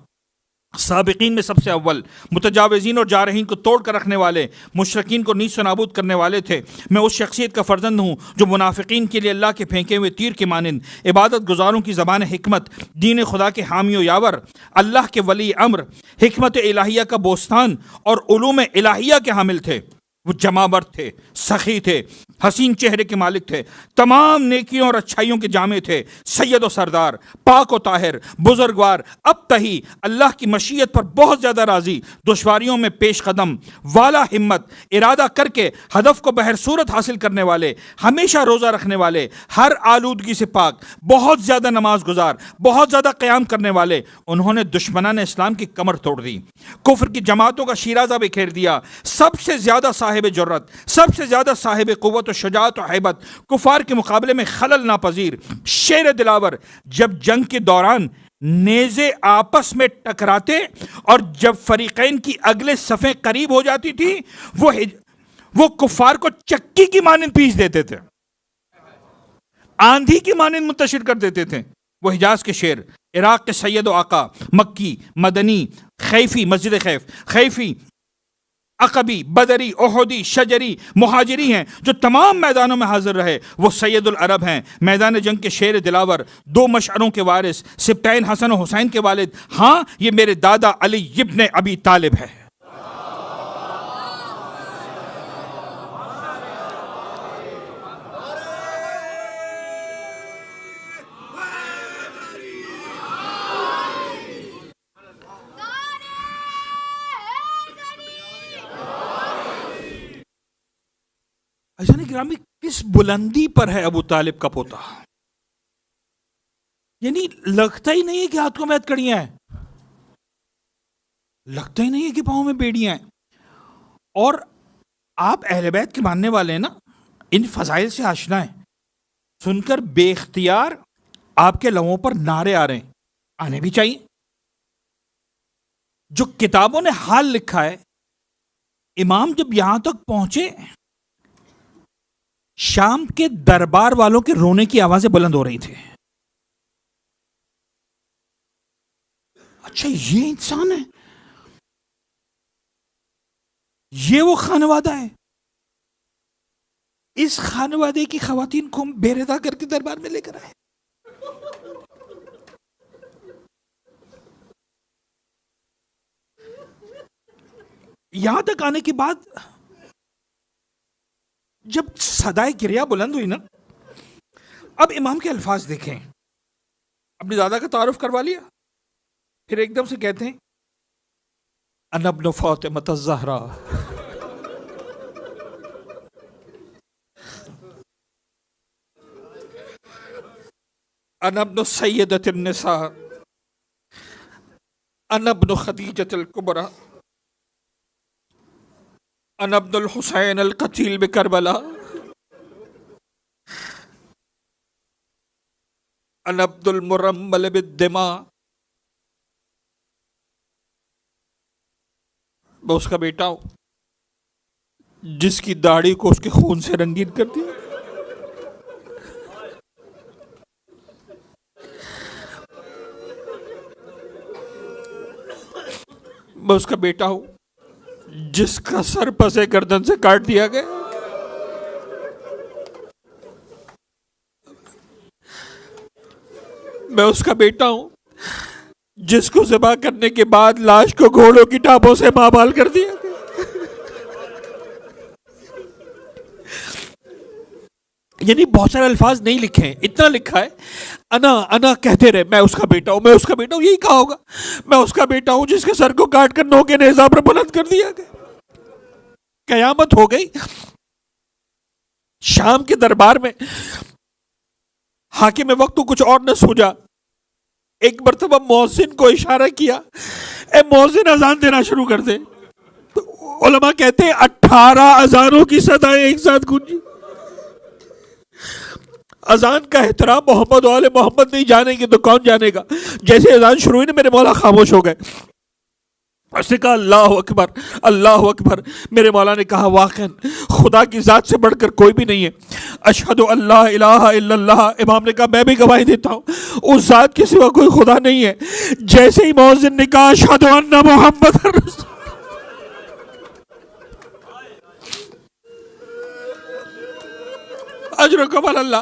سابقین میں سب سے اول، متجاوزین اور جارحین کو توڑ کر رکھنے والے، مشرکین کو نیست و نابود کرنے والے تھے۔ میں اس شخصیت کا فرزند ہوں جو منافقین کے لیے اللہ کے پھینکے ہوئے تیر کے مانند، عبادت گزاروں کی زبان حکمت، دین خدا کے حامی و یاور، اللہ کے ولی امر، حکمت الہیہ کا بوستان اور علوم الہیہ کے حامل تھے۔ وہ جمع برت تھے، سخی تھے، حسین چہرے کے مالک تھے، تمام نیکیوں اور اچھائیوں کے جامع تھے، سید و سردار، پاک و طاہر، بزرگوار، ابتہی، اللہ کی مشیت پر بہت زیادہ راضی، دشواریوں میں پیش قدم، والا ہمت، ارادہ کر کے ہدف کو بہر صورت حاصل کرنے والے، ہمیشہ روزہ رکھنے والے، ہر آلودگی سے پاک، بہت زیادہ نماز گزار، بہت زیادہ قیام کرنے والے۔ انہوں نے دشمنان اسلام کی کمر توڑ دی، کفر کی جماعتوں کا شیرازہ بکھیر دیا، سب سے زیادہ صاحب جرت، سب سے زیادہ صاحب قوت و شجاعت و ہیبت، کفار کے مقابلے میں خلل ناپذیر، شیر دلاور۔ جب جنگ کے دوران نیزے آپس میں ٹکراتے اور جب فریقین کی اگلے صفیں قریب ہو جاتی تھی وہ کفار کو چکی کی مانند پیس دیتے تھے، آندھی کی مانند منتشر کر دیتے تھے۔ وہ حجاز کے شیر، عراق کے سید و آقا، مکی، مدنی، خیفی، مسجد خیف، خیفی، عقبی، بدری، احدی، شجری، مہاجری ہیں جو تمام میدانوں میں حاضر رہے۔ وہ سید العرب ہیں، میدان جنگ کے شیر دلاور، 2 مشعروں کے وارث، سبتین حسن و حسین کے والد۔ ہاں، یہ میرے دادا علی ابن ابی طالب ہے۔ گرامی کس بلندی پر ہے ابو طالب کا پوتا؟ یعنی لگتا ہی نہیں ہے کہ ہاتھوں میں ہتکڑیاں ہیں، لگتا ہی نہیں ہے کہ پاؤں میں بیڑیاں ہیں. اور آپ اہل بیت کے ماننے والے ہیں نا، ان فضائل سے آشنا ہیں، سن کر بے اختیار آپ کے لبوں پر نعرے آ رہے ہیں، آنے بھی چاہیے. جو کتابوں نے حال لکھا ہے، امام جب یہاں تک پہنچے شام کے دربار والوں کے رونے کی آوازیں بلند ہو رہی تھی. اچھا یہ انسان ہے، یہ وہ خانوادہ ہے، اس خانوادے کی خواتین کو ہم بے رضا کر کے دربار میں لے کر آئے. یہاں تک آنے کے بعد جب صدائے کریا بلند ہوئی نا، اب امام کے الفاظ دیکھیں. اپنی دادا کا تعارف کروا لیا، پھر ایک دم سے کہتے ہیں انا ابن فاطمۃ الزہرا، انا ابن سیدۃ النساء، انا ابن خدیجۃ الکبریٰ، انا ابن الحسین القتیل بکربلا، انا عبد المرمل بالدماء. میں اس کا بیٹا ہوں جس کی داڑھی کو اس کے خون سے رنگین کر دیا. میں اس کا بیٹا ہوں جس کا سر پسے گردن سے کاٹ دیا گیا. میں اس کا بیٹا ہوں جس کو ذبح کرنے کے بعد لاش کو گھوڑوں کی ٹاپوں سے مابال کر دیا گیا. یعنی بہت سارے الفاظ نہیں لکھے ہیں، اتنا لکھا ہے انا کہتے رہے میں اس کا بیٹا ہوں، میں اس کا بیٹا ہوں. یہی کہا ہوگا میں اس کا بیٹا ہوں جس کے سر کو کاٹ کر نوکے نیزہ پر بلند کر دیا گیا. قیامت ہو گئی. شام کے دربار میں حاکم وقت کو کچھ اور نہ سوجا، ایک مرتبہ مؤذن کو اشارہ کیا، اے مؤذن اذان دینا شروع کر دے. تو علماء کہتے ہیں 18 اذانوں کی صدائیں ایک ساتھ گونجی. اذان کا احترام محمد و آل محمد نہیں جانے گے تو کون جانے گا. جیسے اذان شروع ہوئی نا میرے مولا خاموش ہو گئے. اس نے کہا اللہ اکبر اللہ اکبر. میرے مولا نے کہا واقعا خدا کی ذات سے بڑھ کر کوئی بھی نہیں ہے. اشہد ان لا الہ الا اللہ. امام نے کہا میں بھی گواہی دیتا ہوں اس ذات کے سوا کوئی خدا نہیں ہے. جیسے ہی مؤذن نے کہا اشہد ان محمد رسول، اجرکم اللہ،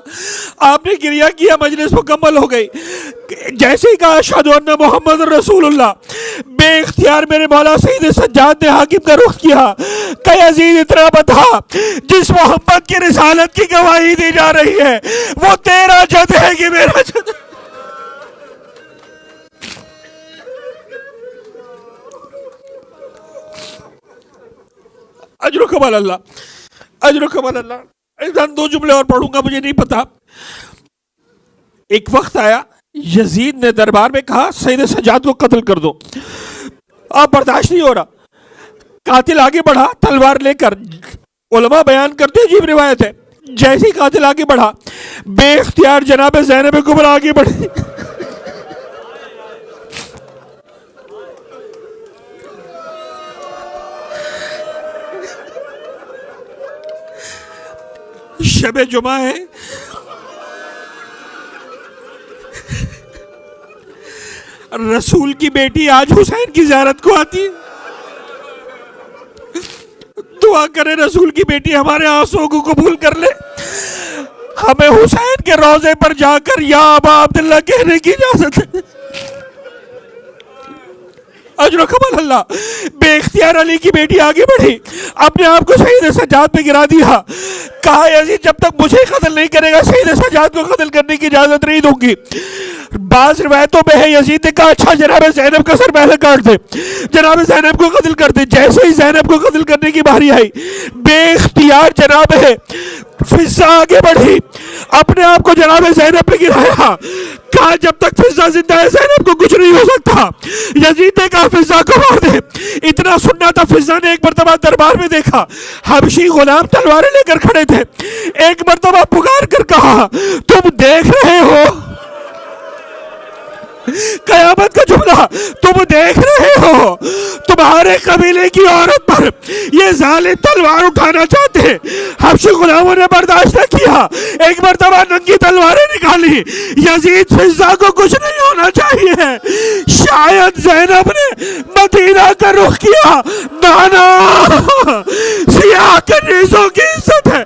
آپ نے کریا کیا، مجلس مکمل ہو گئی. جیسے ہی کہا اشہد ان محمد رسول اللہ، بے اختیار میرے مولا سید سجاد نے حاکم کا رخ کیا کہ یزید اتنا بتا جس محمد کی رسالت کی گواہی دی جا رہی ہے وہ تیرا جد ہے کہ میرا جد ہے. اجرکم اللہ اجرکم اللہ. دو جملے اور پڑھوں گا، مجھے نہیں پتا. ایک وقت آیا یزید نے دربار میں کہا سید سجاد کو قتل کر دو. آپ برداشت نہیں ہو رہا. قاتل آگے بڑھا تلوار لے کر. علماء بیان کرتے عجیب روایت ہے، جیسے ہی قاتل آگے بڑھا بے اختیار جناب زینب کبریٰ آگے بڑھی. شب جمعہ ہے، رسول کی بیٹی آج حسین کی زیارت کو آتی ہے. دعا کرے رسول کی بیٹی ہمارے آنسوں کو قبول کر لے، ہمیں حسین کے روضے پر جا کر یا ابا عبداللہ کہنے کی اجازت ہے. اجرکم اللہ. بے اختیار علی کی بیٹی آگے بڑھی، اپنے آپ کو سید سجاد پہ گرا دیا. کہا یزید جب تک مجھے قتل نہیں کرے گا سید سجاد کو قتل کرنے کی اجازت نہیں دوں گی. بعض روایتوں میں ہے یزید نے کہا اچھا جناب زینب کا سر پہلے کاٹ دے، جناب زینب کو قتل کر دے. جیسے ہی زینب کو قتل کرنے کی باری آئی بے اختیار جناب ہے فضا آگے بڑھی، اپنے آپ کو جناب زینب پہ گرایا، کہا جب تک فضہ زندہ ہے زینب کو کچھ نہیں ہو سکتا۔ یزید نے کہا فضہ کو مار دے۔ اتنا سننا تھا، فضہ نے ایک مرتبہ دربار میں دیکھا حبشی غلام تلواریں لے کر کھڑے تھے، ایک مرتبہ پکار کر کہا تم دیکھ رہے ہو، قیامت کا جملہ، تم دیکھ رہے ہو تمہارے قبیلے کی عورت پر یہ ظالم تلوار اٹھانا چاہتے ہیں۔ حبشی غلاموں نے برداشت نہ کیا، ایک مرتبہ ننگی تلواریں نکالی۔ یزید فضہ کو کچھ نہیں ہونا چاہیے۔ شاید زینب نے مدینہ کا رخ کیا، نانا سیاہ کنیزوں کی عزت ہے،